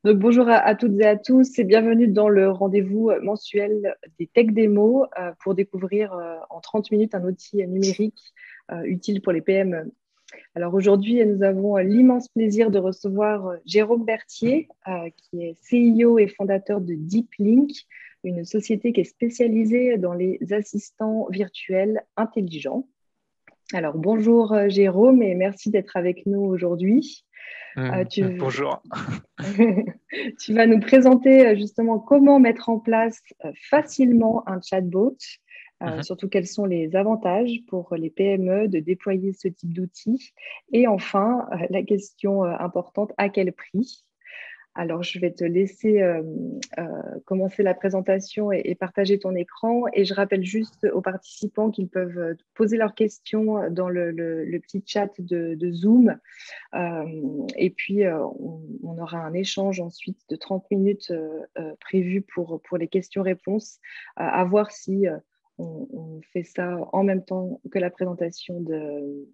Donc, bonjour à toutes et à tous et bienvenue dans le rendez-vous mensuel des Tech Démos pour découvrir en 30 minutes un outil numérique utile pour les PME. Alors aujourd'hui, nous avons l'immense plaisir de recevoir Jérôme Berthier, qui est CEO et fondateur de DeepLink, une société qui est spécialisée dans les assistants virtuels intelligents. Alors bonjour Jérôme et merci d'être avec nous aujourd'hui. Tu, Bonjour. Tu vas nous présenter justement comment mettre en place facilement un chatbot, Mhm. surtout quels sont les avantages pour les PME de déployer ce type d'outils. Et enfin, la question importante, à quel prix? Alors, je vais te laisser commencer la présentation et partager ton écran. Et je rappelle juste aux participants qu'ils peuvent poser leurs questions dans le petit chat de Zoom. Et puis, on aura un échange ensuite de 30 minutes prévu pour les questions-réponses, à voir si on fait ça en même temps que la présentation de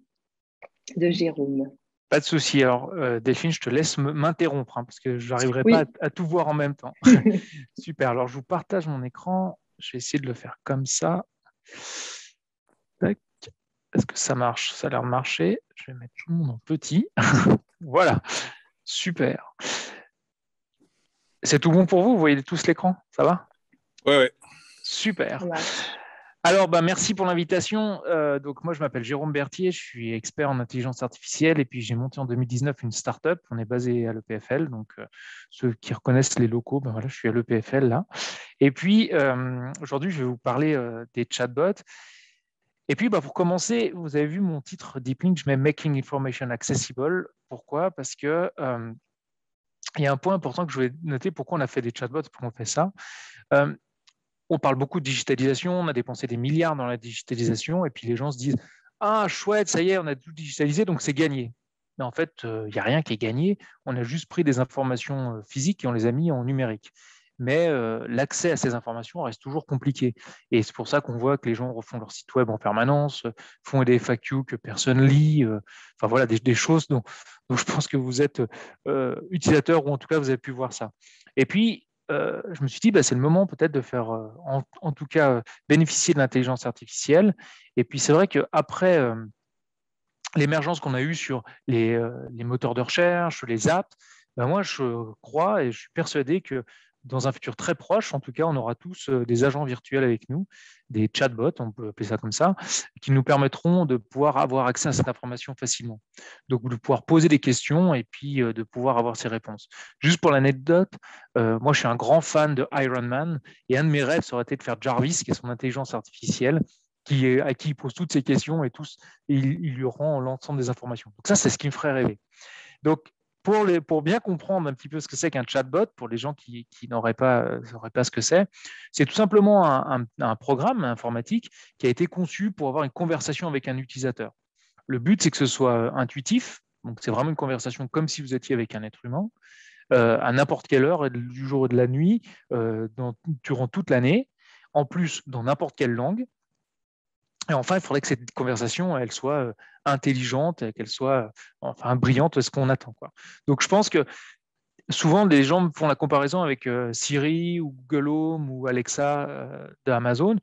Jérôme. Pas de souci. Alors, Delphine, je te laisse m'interrompre hein, parce que je n'arriverai pas Oui. à tout voir en même temps. Super. Alors, je vous partage mon écran. Je vais essayer de le faire comme ça. Tac. Est-ce que ça marche? Ça a l'air de marcher. Je vais mettre tout le monde en petit. Voilà. Super. C'est tout bon pour vous? Vous voyez tous l'écran? Ça va? Ouais, ouais. Ça Super. marche. Alors, merci pour l'invitation. Donc, moi, je m'appelle Jérôme Berthier, je suis expert en intelligence artificielle et puis j'ai monté en 2019 une startup. On est basé à l'EPFL, donc ceux qui reconnaissent les locaux, voilà, je suis à l'EPFL là. Et puis, aujourd'hui, je vais vous parler des chatbots. Et puis, pour commencer, vous avez vu mon titre Deep Link, je mets Making Information Accessible. Pourquoi? Parce que il y a un point important que je voulais noter pourquoi on a fait des chatbots, pourquoi on fait ça. Euh, on parle beaucoup de digitalisation, on a dépensé des milliards dans la digitalisation, et puis les gens se disent ah, chouette, ça y est, on a tout digitalisé, donc c'est gagné. Mais en fait, il n'y a rien qui est gagné. On a juste pris des informations physiques et on les a mis en numérique. Mais l'accès à ces informations reste toujours compliqué. Et c'est pour ça qu'on voit que les gens refont leur site web en permanence, font des FAQ que personne lit. Enfin voilà, des choses dont je pense que vous êtes utilisateur ou en tout cas vous avez pu voir ça. Et puis, je me suis dit, c'est le moment peut-être de faire, en tout cas, bénéficier de l'intelligence artificielle. Et puis, c'est vrai qu'après l'émergence qu'on a eue sur les moteurs de recherche, les apps, moi, je crois et je suis persuadé que dans un futur très proche, en tout cas, on aura tous des agents virtuels avec nous, des chatbots, on peut appeler ça comme ça, qui nous permettront de pouvoir avoir accès à cette information facilement. Donc, de pouvoir poser des questions et puis de pouvoir avoir ces réponses. Juste pour l'anecdote, moi, je suis un grand fan de Iron Man et un de mes rêves, ça aurait été de faire Jarvis, qui est son intelligence artificielle, à qui il pose toutes ces questions et il lui rend l'ensemble des informations. Donc ça, c'est ce qui me ferait rêver. Donc, pour bien comprendre un petit peu ce que c'est qu'un chatbot, pour les gens qui n'auraient pas ce que c'est tout simplement un programme informatique qui a été conçu pour avoir une conversation avec un utilisateur. Le but, c'est que ce soit intuitif, donc c'est vraiment une conversation comme si vous étiez avec un être humain, à n'importe quelle heure du jour et de la nuit, durant toute l'année, en plus dans n'importe quelle langue. Et enfin, il faudrait que cette conversation, elle soit intelligente, qu'elle soit enfin brillante, ce qu'on attend, quoi. Donc, je pense que souvent, les gens font la comparaison avec Siri ou Google Home ou Alexa d'Amazon.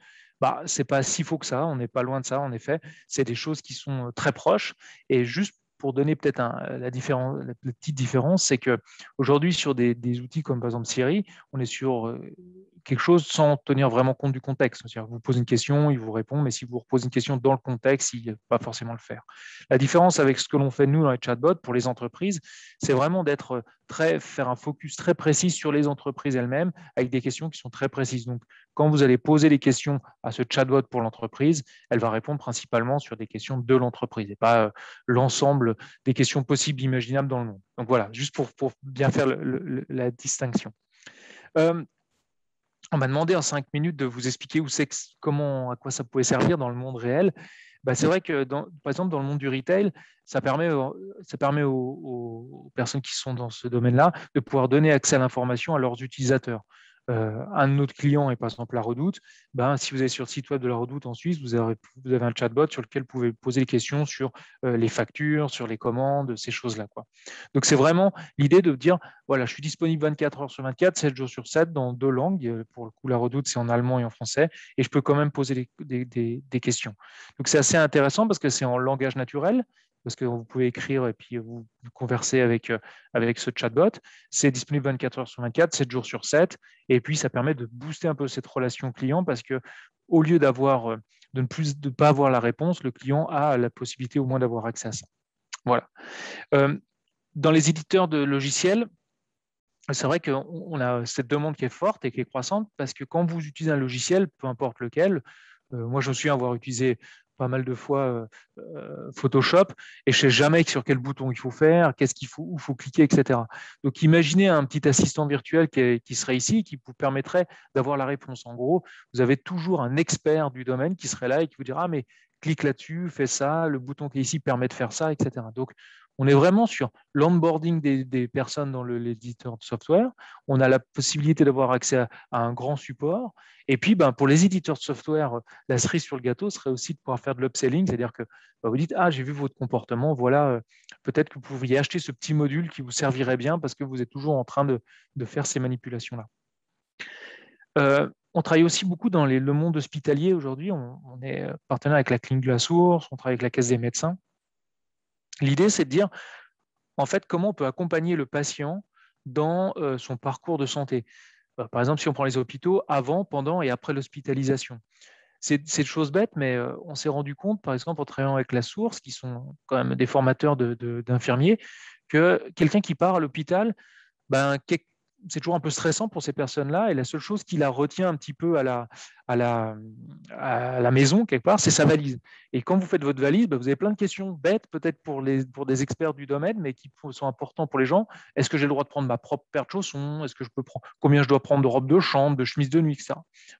C'est pas si faux que ça, on n'est pas loin de ça, en effet. C'est des choses qui sont très proches. Et juste pour donner peut-être la petite différence, c'est que aujourd'hui sur des outils comme par exemple Siri, on est sur quelque chose sans tenir vraiment compte du contexte. C'est-à-dire que vous posez une question, il vous répond, mais si vous reposez une question dans le contexte, il ne va pas forcément le faire. La différence avec ce que l'on fait nous dans les chatbots pour les entreprises, c'est vraiment faire un focus très précis sur les entreprises elles-mêmes avec des questions qui sont très précises. Donc, quand vous allez poser des questions à ce chatbot pour l'entreprise, elle va répondre principalement sur des questions de l'entreprise et pas l'ensemble des questions possibles, imaginables dans le monde. Donc voilà, juste pour bien faire la distinction. On m'a demandé en 5 minutes de vous expliquer à quoi ça pouvait servir dans le monde réel. C'est vrai que, par exemple, dans le monde du retail, ça permet aux personnes qui sont dans ce domaine-là de pouvoir donner accès à l'information à leurs utilisateurs. un de nos clients est par exemple La Redoute, ben, si vous allez sur le site web de La Redoute en Suisse, vous avez un chatbot sur lequel vous pouvez poser des questions sur les factures, sur les commandes, ces choses-là, quoi. Donc, c'est vraiment l'idée de dire, voilà, je suis disponible 24 heures sur 24, 7 jours sur 7 dans 2 langues. Pour le coup, La Redoute, c'est en allemand et en français, et je peux quand même poser des questions. Donc, c'est assez intéressant parce que c'est en langage naturel, parce que vous pouvez écrire et puis vous converser avec ce chatbot. C'est disponible 24 heures sur 24, 7 jours sur 7. Et puis, ça permet de booster un peu cette relation client parce que au lieu de ne pas avoir la réponse, le client a la possibilité au moins d'avoir accès à ça. Voilà. Dans les éditeurs de logiciels, c'est vrai qu'on a cette demande qui est forte et qui est croissante parce que quand vous utilisez un logiciel, peu importe lequel, moi je me souviens avoir utilisé pas mal de fois Photoshop et je ne sais jamais sur quel bouton il faut faire, qu'est-ce qu'il faut, où il faut cliquer, etc. Donc imaginez un petit assistant virtuel qui serait ici, qui vous permettrait d'avoir la réponse. En gros, vous avez toujours un expert du domaine qui serait là et qui vous dira ah, mais clique là-dessus, fais ça, le bouton qui est ici permet de faire ça, etc. Donc on est vraiment sur l'onboarding des personnes dans l'éditeur de software. On a la possibilité d'avoir accès à un grand support. Et puis, ben, pour les éditeurs de software, la cerise sur le gâteau serait aussi de pouvoir faire de l'upselling, c'est-à-dire que ben, vous dites, ah, j'ai vu votre comportement, voilà, peut-être que vous pourriez acheter ce petit module qui vous servirait bien parce que vous êtes toujours en train de faire ces manipulations-là. On travaille aussi beaucoup dans le monde hospitalier aujourd'hui. On est partenaire avec la Clinique de la Source, on travaille avec la Caisse des médecins. L'idée, c'est de dire, en fait, comment on peut accompagner le patient dans son parcours de santé. Par exemple, si on prend les hôpitaux, avant, pendant et après l'hospitalisation. C'est une chose bête, mais on s'est rendu compte, par exemple, en travaillant avec la Source, qui sont quand même des formateurs d'infirmiers, que quelqu'un qui part à l'hôpital, ben, c'est toujours un peu stressant pour ces personnes-là. Et la seule chose qui la retient un petit peu à la maison, quelque part, c'est sa valise. Et quand vous faites votre valise, ben, vous avez plein de questions bêtes, peut-être pour des experts du domaine, mais qui sont importants pour les gens. Est-ce que j'ai le droit de prendre ma propre paire de chaussons? Est-ce que je peux prendre combien je dois prendre de robes de chambre, de chemises de nuit, etc.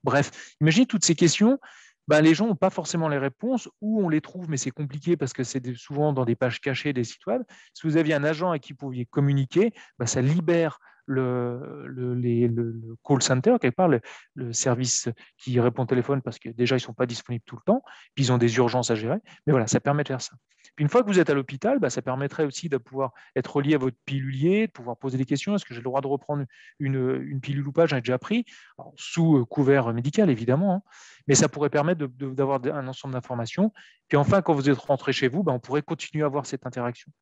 Bref, imaginez toutes ces questions. Ben, les gens n'ont pas forcément les réponses, ou on les trouve, mais c'est compliqué parce que c'est souvent dans des pages cachées des sites web. Si vous aviez un agent avec qui vous pouviez communiquer, ben, ça libère le call center, quelque part, le service qui répond au téléphone parce que déjà, ils ne sont pas disponibles tout le temps, puis ils ont des urgences à gérer. Mais voilà, ça permet de faire ça. Puis une fois que vous êtes à l'hôpital, bah, ça permettrait aussi de pouvoir être relié à votre pilulier, de pouvoir poser des questions. Est-ce que j'ai le droit de reprendre une pilule ou pas? J'en ai déjà pris, alors, sous couvert médical, évidemment, hein, mais ça pourrait permettre d'avoir un ensemble d'informations. Puis enfin, quand vous êtes rentré chez vous, bah, on pourrait continuer à avoir cette interaction.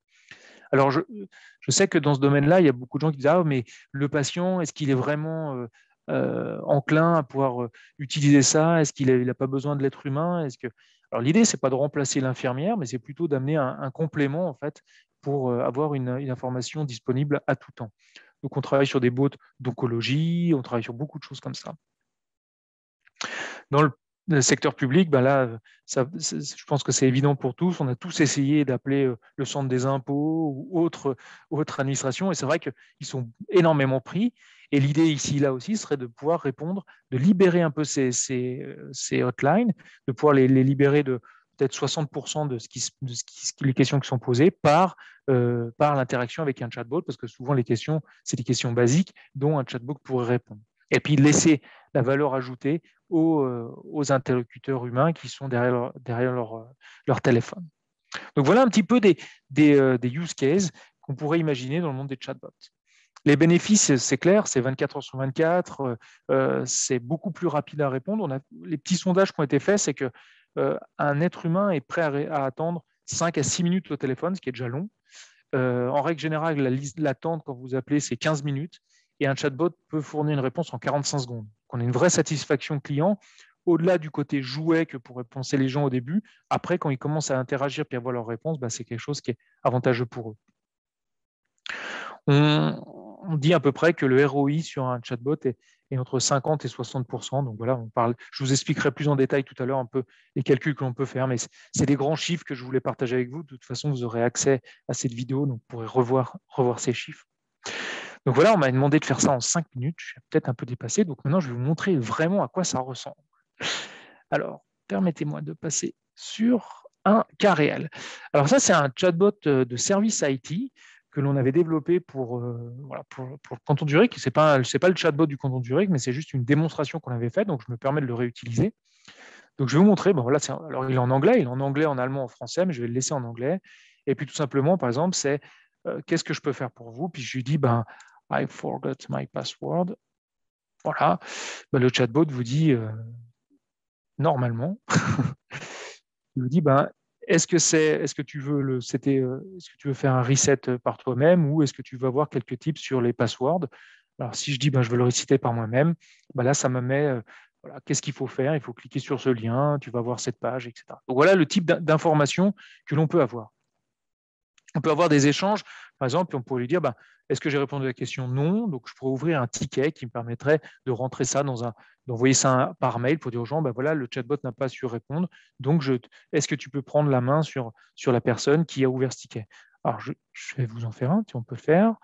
Alors, je sais que dans ce domaine-là, il y a beaucoup de gens qui disent, ah, mais le patient, est-ce qu'il est vraiment enclin à pouvoir utiliser ça? Est-ce qu'il n'a pas besoin de l'être humain? Alors, l'idée, ce n'est pas de remplacer l'infirmière, mais c'est plutôt d'amener un complément, en fait, pour avoir une information disponible à tout temps. Donc, on travaille sur des bots d'oncologie, on travaille sur beaucoup de choses comme ça. Dans le secteur public, ben là, je pense que c'est évident pour tous. On a tous essayé d'appeler le centre des impôts ou autre administration, et c'est vrai qu'ils sont énormément pris. Et l'idée ici, là aussi, serait de pouvoir répondre, de libérer un peu ces hotlines, de pouvoir les libérer de peut-être 60% de les questions qui sont posées par l'interaction avec un chatbot, parce que souvent les questions, c'est des questions basiques dont un chatbot pourrait répondre. Et puis laisser la valeur ajoutée aux interlocuteurs humains qui sont derrière leur téléphone. Donc voilà un petit peu des use cases qu'on pourrait imaginer dans le monde des chatbots. Les bénéfices, c'est clair, c'est 24 heures sur 24, c'est beaucoup plus rapide à répondre. Les petits sondages qui ont été faits, c'est qu'un être humain est prêt à attendre 5 à 6 minutes au téléphone, ce qui est déjà long. En règle générale, l'attente quand vous appelez, c'est 15 minutes et un chatbot peut fournir une réponse en 45 secondes. Donc, on a une vraie satisfaction client au-delà du côté jouet que pourraient penser les gens au début. Après, quand ils commencent à interagir et à avoir leur réponse, bah, c'est quelque chose qui est avantageux pour eux. On dit à peu près que le ROI sur un chatbot est entre 50 et 60%. Donc voilà, je vous expliquerai plus en détail tout à l'heure un peu les calculs que l'on peut faire, mais c'est des grands chiffres que je voulais partager avec vous. De toute façon, vous aurez accès à cette vidéo, donc vous pourrez revoir ces chiffres. Donc voilà, on m'a demandé de faire ça en 5 minutes. Je suis peut-être un peu dépassé, donc maintenant je vais vous montrer vraiment à quoi ça ressemble. Alors, permettez-moi de passer sur un cas réel. Alors ça, c'est un chatbot de service IT que l'on avait développé pour le canton de Zurich. Ce n'est pas le chatbot du canton de Zurich, mais c'est juste une démonstration qu'on avait faite, donc je me permets de le réutiliser. Donc, je vais vous montrer. Bon, voilà, alors, il est en anglais, en allemand, en français, mais je vais le laisser en anglais. Et puis, tout simplement, par exemple, c'est qu'est-ce que je peux faire pour vous? Puis, je lui dis, I forgot my password. Voilà. Le chatbot vous dit, normalement, il vous dit, est-ce que tu veux faire un reset par toi-même ou est-ce que tu veux avoir quelques tips sur les passwords? Alors, si je dis, je veux le reciter par moi-même, là, ça me met, voilà, qu'est-ce qu'il faut faire? Il faut cliquer sur ce lien, tu vas voir cette page, etc. Donc, voilà le type d'informations que l'on peut avoir. On peut avoir des échanges, par exemple, on pourrait lui dire, est-ce que j'ai répondu à la question? Non. Donc, je pourrais ouvrir un ticket qui me permettrait de rentrer ça d'envoyer ça par mail pour dire aux gens, voilà, le chatbot n'a pas su répondre. Donc, est-ce que tu peux prendre la main sur la personne qui a ouvert ce ticket? Alors, je vais vous en faire un, si on peut le faire.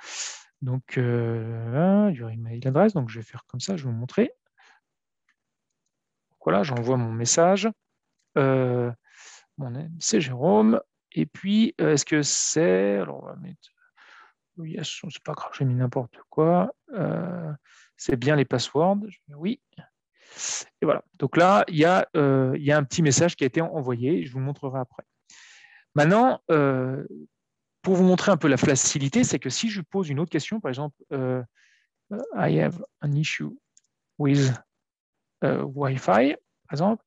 Donc, your email adresse. Donc, je vais faire comme ça, je vais vous montrer. Voilà, j'envoie mon message. C'est Jérôme. Et puis, est-ce que c'est... Alors, on va mettre... Oui, c'est pas grave, j'ai mis n'importe quoi. C'est bien les passwords. Oui. Et voilà. Donc là, il y a un petit message qui a été envoyé. Je vous montrerai après. Maintenant, pour vous montrer un peu la facilité, c'est que si je pose une autre question, par exemple, I have an issue with Wi-Fi, par exemple,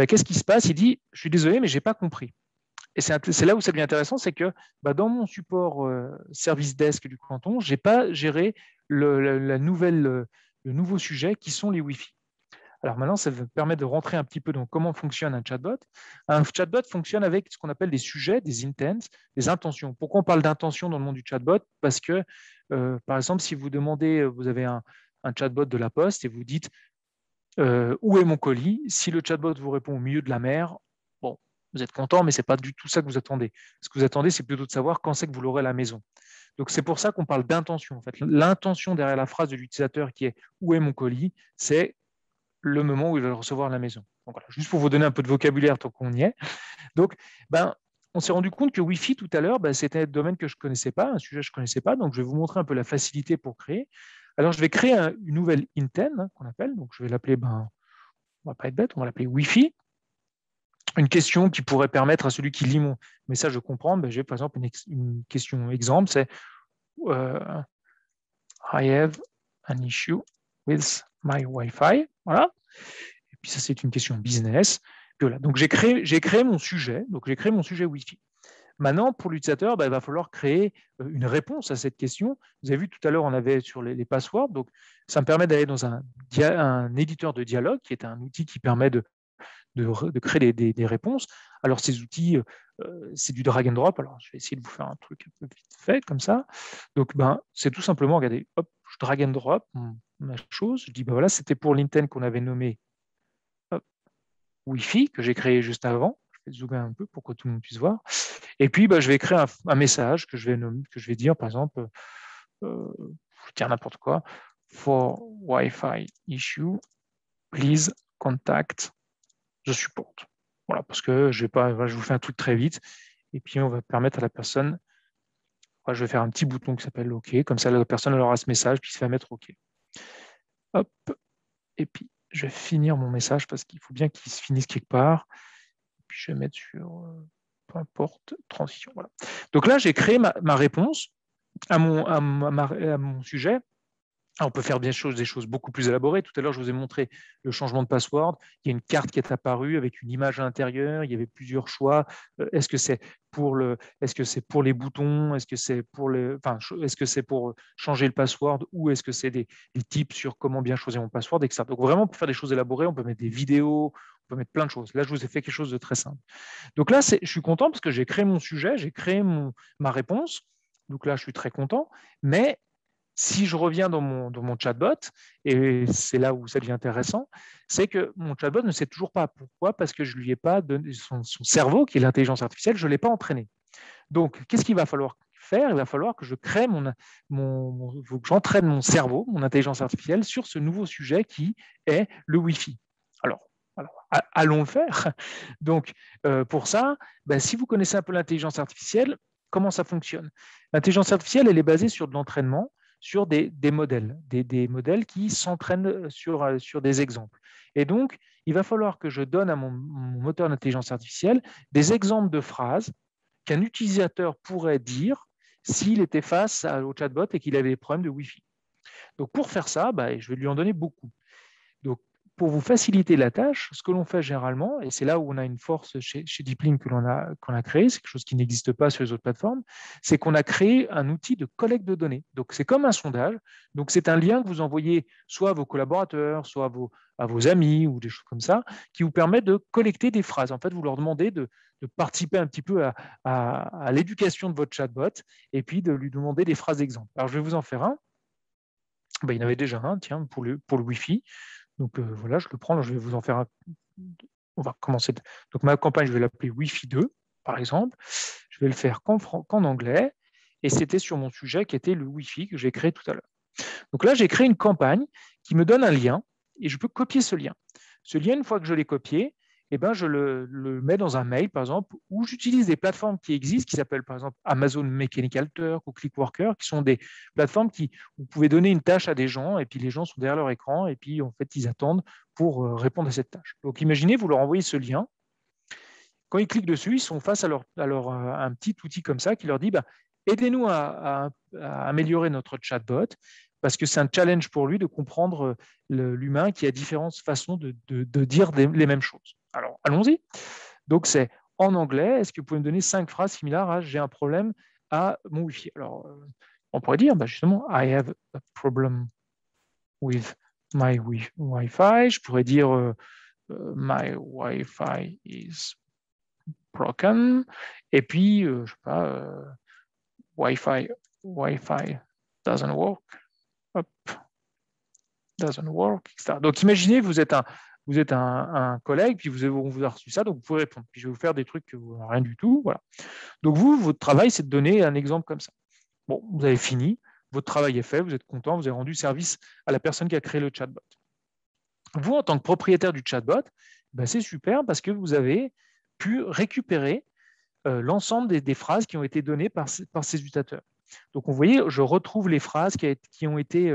qu'est-ce qui se passe? Il dit, je suis désolé, mais je n'ai pas compris. Et c'est là où ça devient intéressant, c'est que dans mon support service desk du canton, je n'ai pas géré le nouveau sujet qui sont les Wi-Fi. Alors maintenant, ça me permet de rentrer un petit peu dans comment fonctionne un chatbot. Un chatbot fonctionne avec ce qu'on appelle des sujets, des intents, des intentions. Pourquoi on parle d'intention dans le monde du chatbot? Parce que, par exemple, si vous demandez, vous avez un chatbot de la Poste et vous dites où est mon colis? Si le chatbot vous répond au milieu de la mer, bon, vous êtes content, mais ce n'est pas du tout ça que vous attendez. Ce que vous attendez, c'est plutôt de savoir quand c'est que vous l'aurez à la maison. Donc, c'est pour ça qu'on parle d'intention. En fait. L'intention derrière la phrase de l'utilisateur qui est « où est mon colis ?» c'est le moment où il va le recevoir à la maison. Donc, voilà, juste pour vous donner un peu de vocabulaire tant qu'on y est. Donc, on s'est rendu compte que Wi-Fi, tout à l'heure, c'était un domaine que je ne connaissais pas, un sujet que je ne connaissais pas. Donc, je vais vous montrer un peu la facilité pour créer. Alors, je vais créer une nouvelle intent qu'on appelle. Donc, je vais l'appeler, on va pas être bête, on va l'appeler Wi-Fi. Une question qui pourrait permettre à celui qui lit mon message de comprendre. J'ai par exemple une question exemple, c'est I have an issue with my Wi-Fi. Voilà. Et puis ça, c'est une question business. Puis voilà. Donc j'ai créé mon sujet. Donc j'ai créé mon sujet Wi-Fi. Maintenant, pour l'utilisateur, il va falloir créer une réponse à cette question. Vous avez vu tout à l'heure, on avait sur les passwords. Donc, ça me permet d'aller dans un éditeur de dialogue, qui est un outil qui permet de créer des réponses. Alors, ces outils, c'est du drag and drop. Alors, je vais essayer de vous faire un truc un peu vite fait, comme ça. Donc, c'est tout simplement, regardez, hop, je drag and drop ma chose. Je dis, voilà, c'était pour l'intent qu'on avait nommé Wi-Fi, que j'ai créé juste avant. Je vais zoomer un peu pour que tout le monde puisse voir. Et puis, je vais créer un message que je vais dire, par exemple, je tiens n'importe quoi, for Wi-Fi issue, please contact the support. Voilà, parce que je vous fais un truc très vite, et puis on va permettre à la personne, je vais faire un petit bouton qui s'appelle OK, comme ça la personne elle aura ce message, puis il se fait mettre OK. Hop, et puis je vais finir mon message parce qu'il faut bien qu'il se finisse quelque part. Et puis je vais mettre sur peu importe, transition. Voilà. Donc là, j'ai créé ma réponse à mon sujet. Alors, on peut faire bien des choses beaucoup plus élaborées. Tout à l'heure, je vous ai montré le changement de password. Il y a une carte qui est apparue avec une image à l'intérieur. Il y avait plusieurs choix. Est-ce que c'est pour les boutons? Est-ce que c'est pour changer le password? Ou est-ce que c'est des tips sur comment bien choisir mon password, etc. Donc, vraiment, pour faire des choses élaborées, on peut mettre des vidéos, on peut mettre plein de choses. Là, je vous ai fait quelque chose de très simple. Donc là, je suis content parce que j'ai créé mon sujet, j'ai créé ma réponse. Donc là, je suis très content. Mais si je reviens dans mon chatbot, et c'est là où ça devient intéressant, c'est que mon chatbot ne sait toujours pas. Pourquoi? Parce que je ne lui ai pas donné son cerveau, qui est l'intelligence artificielle, je ne l'ai pas entraîné. Donc, qu'est-ce qu'il va falloir faire? Il va falloir que je crée que j'entraîne mon cerveau, mon intelligence artificielle, sur ce nouveau sujet qui est le Wi-Fi. Alors allons le faire. Donc, pour ça, si vous connaissez un peu l'intelligence artificielle, comment ça fonctionne. L'intelligence artificielle, elle est basée sur de l'entraînement, sur des modèles, des modèles qui s'entraînent sur des exemples. Et donc, il va falloir que je donne à mon moteur d'intelligence artificielle des exemples de phrases qu'un utilisateur pourrait dire s'il était face au chatbot et qu'il avait des problèmes de Wi-Fi. Donc, pour faire ça, je vais lui en donner beaucoup. Donc, pour vous faciliter la tâche, ce que l'on fait généralement, et c'est là où on a une force chez DeepLink qu'on a créé, c'est quelque chose qui n'existe pas sur les autres plateformes, c'est qu'on a créé un outil de collecte de données. Donc, c'est comme un sondage. Donc, c'est un lien que vous envoyez soit à vos collaborateurs, soit à vos amis ou des choses comme ça, qui vous permet de collecter des phrases. En fait, vous leur demandez de participer un petit peu à l'éducation de votre chatbot et puis de lui demander des phrases d'exemple. Alors, je vais vous en faire un. Il y en avait déjà un, tiens, pour le Wi-Fi. Donc voilà, je le prends, je vais vous en faire un. On va commencer. Donc ma campagne, je vais l'appeler Wi-Fi 2, par exemple. Je vais le faire qu'en anglais. Et c'était sur mon sujet qui était le Wi-Fi que j'ai créé tout à l'heure. Donc là, j'ai créé une campagne qui me donne un lien et je peux copier ce lien. Ce lien, une fois que je l'ai copié, je le mets dans un mail, par exemple, où j'utilise des plateformes qui existent, qui s'appellent par exemple Amazon Mechanical Turk ou Clickworker, qui sont des plateformes où vous pouvez donner une tâche à des gens et puis les gens sont derrière leur écran et puis en fait, ils attendent pour répondre à cette tâche. Donc imaginez, vous leur envoyez ce lien. Quand ils cliquent dessus, ils sont face à un petit outil comme ça qui leur dit aidez-nous à améliorer notre chatbot, parce que c'est un challenge pour lui de comprendre l'humain qui a différentes façons de dire les mêmes choses. Alors, allons-y. Donc, c'est en anglais. Est-ce que vous pouvez me donner 5 phrases similaires à j'ai un problème à mon Wi-Fi? Alors, on pourrait dire justement, I have a problem with my Wi-Fi. Je pourrais dire, my Wi-Fi is broken. Et puis, je ne sais pas, Wi-Fi doesn't work. Hop, doesn't work, etc. Donc, imaginez, vous êtes un collègue, puis on vous a reçu ça, donc vous pouvez répondre. Puis je vais vous faire des trucs que vous n'avez rien du tout. Voilà. Donc, votre travail, c'est de donner un exemple comme ça. Bon, vous avez fini, votre travail est fait, vous êtes content, vous avez rendu service à la personne qui a créé le chatbot. Vous, en tant que propriétaire du chatbot, c'est super parce que vous avez pu récupérer l'ensemble des phrases qui ont été données par ces utilisateurs. Donc, vous voyez, je retrouve les phrases qui ont été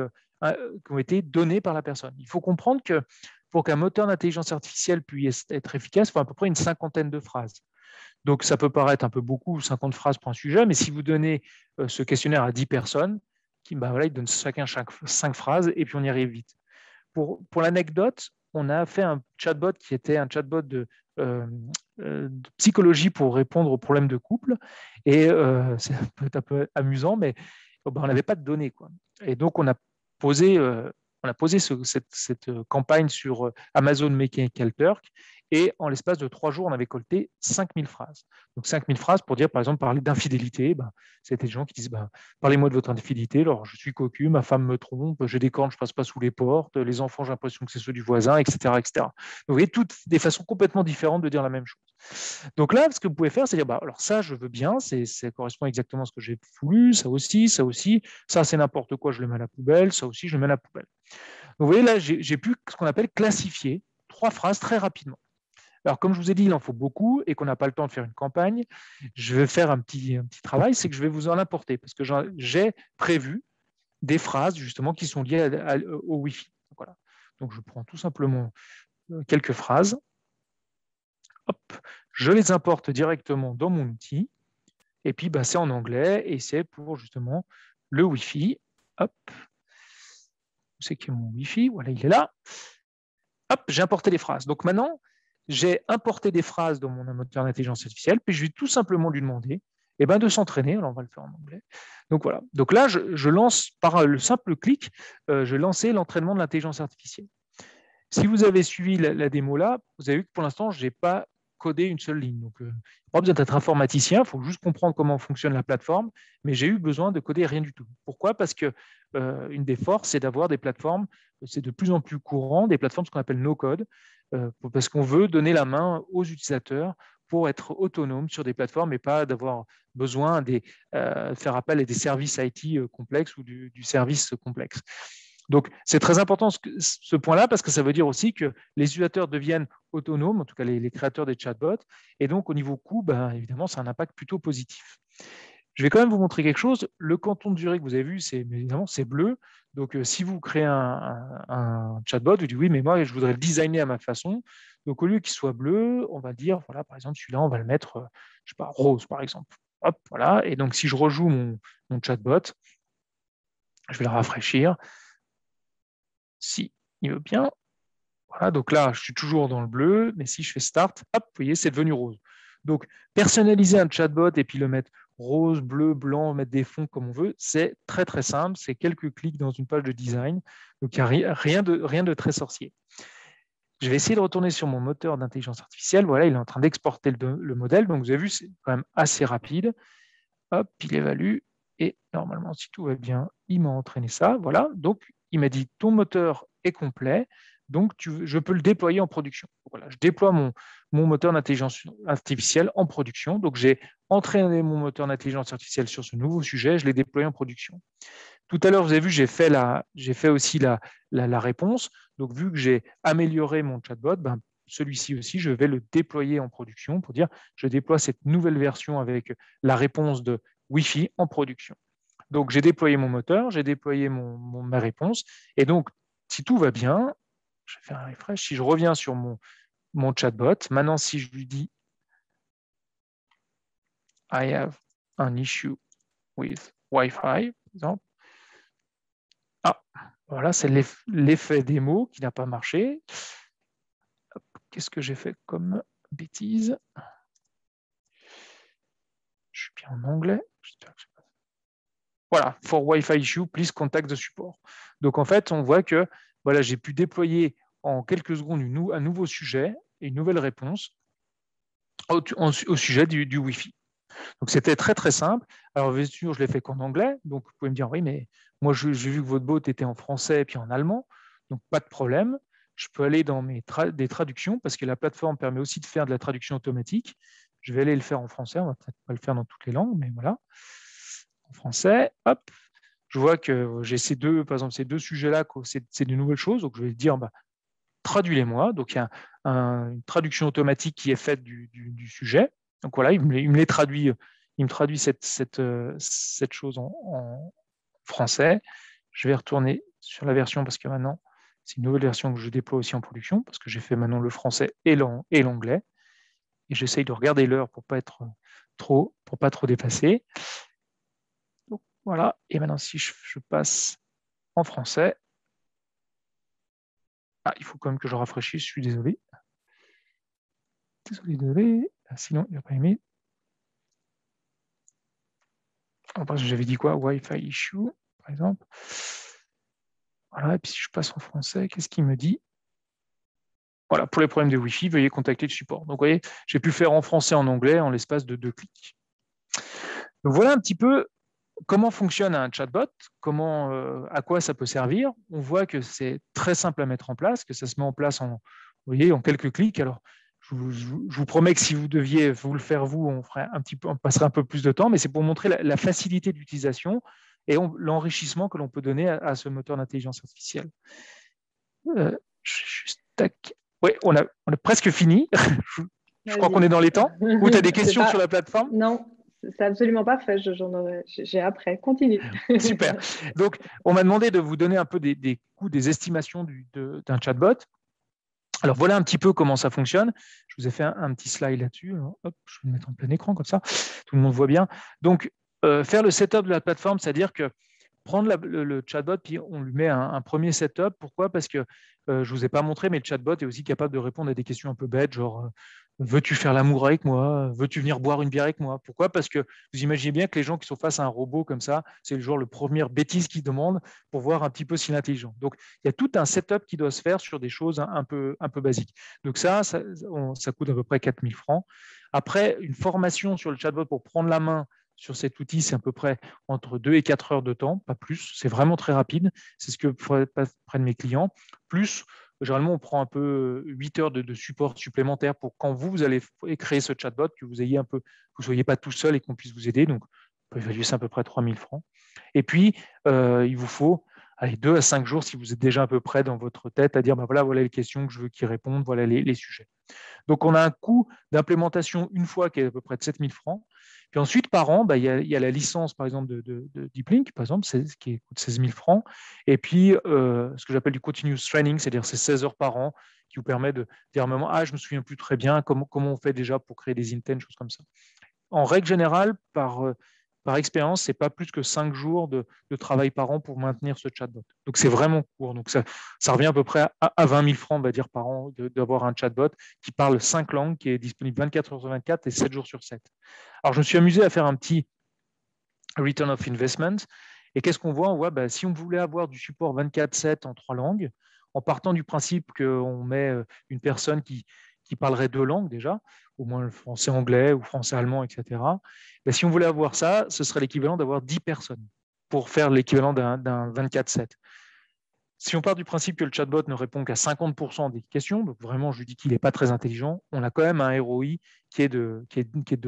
données par la personne. Il faut comprendre que pour qu'un moteur d'intelligence artificielle puisse être efficace, il faut à peu près une cinquantaine de phrases. Donc, ça peut paraître un peu beaucoup, 50 phrases pour un sujet, mais si vous donnez ce questionnaire à 10 personnes, ils donnent chacun 5 phrases et puis on y arrive vite. Pour l'anecdote, on a fait un chatbot qui était un chatbot de psychologie pour répondre aux problèmes de couple. Et c'est un peu amusant, mais on n'avait pas de données, quoi. Et donc, on a posé cette campagne sur Amazon Mechanical Turk. Et en l'espace de 3 jours, on avait collecté 5000 phrases. Donc 5000 phrases pour dire, par exemple, parler d'infidélité. C'était des gens qui disent, parlez-moi de votre infidélité. Alors, je suis cocu, ma femme me trompe, j'ai des cornes, je ne passe pas sous les portes, les enfants, j'ai l'impression que c'est ceux du voisin, etc., etc. Donc, vous voyez, toutes des façons complètement différentes de dire la même chose. Donc là, ce que vous pouvez faire, c'est dire, alors ça, je veux bien, ça correspond exactement à ce que j'ai voulu, ça aussi, ça, c'est n'importe quoi, je le mets à la poubelle, ça aussi, je le mmets à la poubelle. Donc, vous voyez, là, j'ai pu ce qu'on appelle classifier 3 phrases très rapidement. Alors, comme je vous ai dit, il en faut beaucoup et qu'on n'a pas le temps de faire une campagne. Je vais faire un petit travail, c'est que je vais vous en apporter parce que j'ai prévu des phrases justement qui sont liées au Wi-Fi. Voilà. Donc, je prends tout simplement quelques phrases. Hop, je les importe directement dans mon outil. Et puis, c'est en anglais et c'est pour justement le Wi-Fi. Hop, où c'est qu'il y a mon Wi-Fi? Voilà, il est là. Hop, j'ai importé les phrases. Donc maintenant, j'ai importé des phrases dans mon moteur d'intelligence artificielle, puis je vais tout simplement lui demander de s'entraîner. Alors, on va le faire en anglais. Donc voilà. Donc là, je lance par le simple clic, je lançais l'entraînement de l'intelligence artificielle. Si vous avez suivi la démo là, vous avez vu que pour l'instant, je n'ai pas codé une seule ligne. Donc, pas besoin d'être informaticien, il faut juste comprendre comment fonctionne la plateforme, mais j'ai eu besoin de coder rien du tout. Pourquoi? Parce que une des forces, c'est d'avoir des plateformes, c'est de plus en plus courant, des plateformes ce qu'on appelle no-code, parce qu'on veut donner la main aux utilisateurs pour être autonome sur des plateformes et pas d'avoir besoin de faire appel à des services IT complexes ou du service complexe. Donc, c'est très important ce point-là parce que ça veut dire aussi que les utilisateurs deviennent autonomes, en tout cas les créateurs des chatbots, et donc au niveau coût, évidemment, ça a un impact plutôt positif. Je vais quand même vous montrer quelque chose. Le canton de Zurich, vous avez vu, évidemment, c'est bleu. Donc, si vous créez un chatbot, vous dites oui, mais moi, je voudrais le designer à ma façon. Donc, au lieu qu'il soit bleu, on va dire, voilà, par exemple, celui-là, on va le mettre, je sais pas, rose, par exemple. Hop, voilà. Et donc, si je rejoue mon chatbot, je vais le rafraîchir. Si il veut bien. Voilà, donc là, je suis toujours dans le bleu, mais si je fais Start, hop, vous voyez, c'est devenu rose. Donc, personnaliser un chatbot et puis le mettre rose, bleu, blanc, mettre des fonds comme on veut, c'est très, très simple. C'est quelques clics dans une page de design. Donc, il n'y a rien de très sorcier. Je vais essayer de retourner sur mon moteur d'intelligence artificielle. Voilà, il est en train d'exporter le modèle. Donc, vous avez vu, c'est quand même assez rapide. Hop, il évalue. Et normalement, si tout va bien, il m'a entraîné ça. Voilà, donc il m'a dit, ton moteur est complet. Donc, je peux le déployer en production. Voilà, je déploie mon moteur d'intelligence artificielle en production. Donc, j'ai entraîné mon moteur d'intelligence artificielle sur ce nouveau sujet, je l'ai déployé en production. Tout à l'heure, vous avez vu, j'ai fait aussi la réponse. Donc, vu que j'ai amélioré mon chatbot, ben, celui-ci aussi, je vais le déployer en production pour dire, je déploie cette nouvelle version avec la réponse de Wi-Fi en production. Donc, j'ai déployé mon moteur, j'ai déployé ma réponse. Et donc, si tout va bien, je vais faire un refresh. Si je reviens sur mon chatbot, maintenant, si je lui dis I have an issue with Wi-Fi, par exemple, ah, voilà, c'est l'effet démo qui n'a pas marché. Qu'est-ce que j'ai fait comme bêtise? Je suis bien en anglais. Voilà, for Wi-Fi issue, please contact the support. Donc en fait, on voit que voilà, j'ai pu déployer en quelques secondes un nouveau sujet et une nouvelle réponse au sujet du Wi-Fi. Donc c'était très très simple. Alors bien sûr, je l'ai fait qu'en anglais, donc vous pouvez me dire oui, mais moi j'ai vu que votre bot était en français et puis en allemand, donc pas de problème. Je peux aller dans des traductions parce que la plateforme permet aussi de faire de la traduction automatique. Je vais aller le faire en français, on va peut-être pas le faire dans toutes les langues, mais voilà. En français, hop, je vois que j'ai par exemple, ces deux sujets-là, c'est de nouvelles choses, donc je vais dire, bah, traduis-les-moi. Donc il y a une traduction automatique qui est faite du sujet. Donc voilà, il me les traduit, il me traduit cette chose en français. Je vais retourner sur la version parce que maintenant, c'est une nouvelle version que je déploie aussi en production parce que j'ai fait maintenant le français et l'anglais. Et j'essaye de regarder l'heure pour pas trop dépasser. Donc, voilà. Et maintenant, si je passe en français, il faut quand même que je rafraîchisse, je suis désolé. Désolé. Sinon, il n'a pas aimé. J'avais dit quoi? Wi-Fi issue, par exemple. Voilà, et puis si je passe en français, qu'est-ce qu'il me dit? Voilà, pour les problèmes de Wi-Fi, veuillez contacter le support. Donc, vous voyez, j'ai pu faire en français et en anglais en l'espace de 2 clics. Donc, voilà un petit peu comment fonctionne un chatbot, à quoi ça peut servir. On voit que c'est très simple à mettre en place, que ça se met en place en quelques clics. Alors, je vous promets que si vous deviez vous le faire vous, on passerait un peu plus de temps, mais c'est pour montrer la facilité d'utilisation et l'enrichissement que l'on peut donner à ce moteur d'intelligence artificielle. Juste tac. Oui, on a presque fini. Je crois qu'on est dans les temps. Ou tu as des questions sur la plateforme? Non, c'est absolument parfait. J'ai après. Continue. Super. Donc, on m'a demandé de vous donner un peu des coûts, des estimations d'un chatbot. Alors, voilà un petit peu comment ça fonctionne. Je vous ai fait un petit slide là-dessus. Hop, je vais le mettre en plein écran comme ça. Tout le monde voit bien. Donc, faire le setup de la plateforme, c'est-à-dire que prendre le chatbot, puis on lui met un premier setup. Pourquoi? Parce que je ne vous ai pas montré, mais le chatbot est aussi capable de répondre à des questions un peu bêtes, genre veux-tu faire l'amour avec moi? Veux-tu venir boire une bière avec moi? Pourquoi? Parce que vous imaginez bien que les gens qui sont face à un robot comme ça, c'est le première bêtise qu'ils demandent pour voir un petit peu s'il est intelligent. Donc, il y a tout un setup qui doit se faire sur des choses un peu basiques. Donc ça coûte à peu près 4 000 francs. Après, une formation sur le chatbot pour prendre la main sur cet outil, c'est à peu près entre 2 et 4 heures de temps, pas plus. C'est vraiment très rapide. C'est ce que prennent mes clients. Plus, généralement, on prend un peu 8 heures de support supplémentaire pour quand vous allez créer ce chatbot, que vous ayez vous ne soyez pas tout seul et qu'on puisse vous aider. Donc, on peut évaluer ça à peu près 3 000 francs. Et puis, il vous faut allez, 2 à 5 jours si vous êtes déjà à peu près dans votre tête à dire, voilà les questions que je veux qu'ils répondent, voilà les sujets. Donc, on a un coût d'implémentation une fois qui est à peu près de 7 000 francs. Puis ensuite, par an, il y a la licence, par exemple, de DeepLink, par exemple, qui coûte 16 000 francs. Et puis, ce que j'appelle du continuous training, c'est-à-dire c'est 16 heures par an qui vous permet de dire à un moment, je ne me souviens plus très bien, comment on fait déjà pour créer des intents, choses comme ça. En règle générale, par expérience, ce n'est pas plus que 5 jours de travail par an pour maintenir ce chatbot. Donc, c'est vraiment court. Donc, ça revient à peu près à 20 000 francs, on va dire, par an d'avoir un chatbot qui parle 5 langues, qui est disponible 24 heures sur 24 et 7 jours sur 7. Alors, je me suis amusé à faire un petit return of investment. Et qu'est-ce qu'on voit? On voit, si on voulait avoir du support 24/7 en 3 langues, en partant du principe qu'on met une personne qui parlerait 2 langues déjà, au moins le français-anglais ou français-allemand, etc. Si on voulait avoir ça, ce serait l'équivalent d'avoir 10 personnes pour faire l'équivalent d'un 24/7. Si on part du principe que le chatbot ne répond qu'à 50% des questions, donc vraiment je lui dis qu'il n'est pas très intelligent, on a quand même un ROI qui est de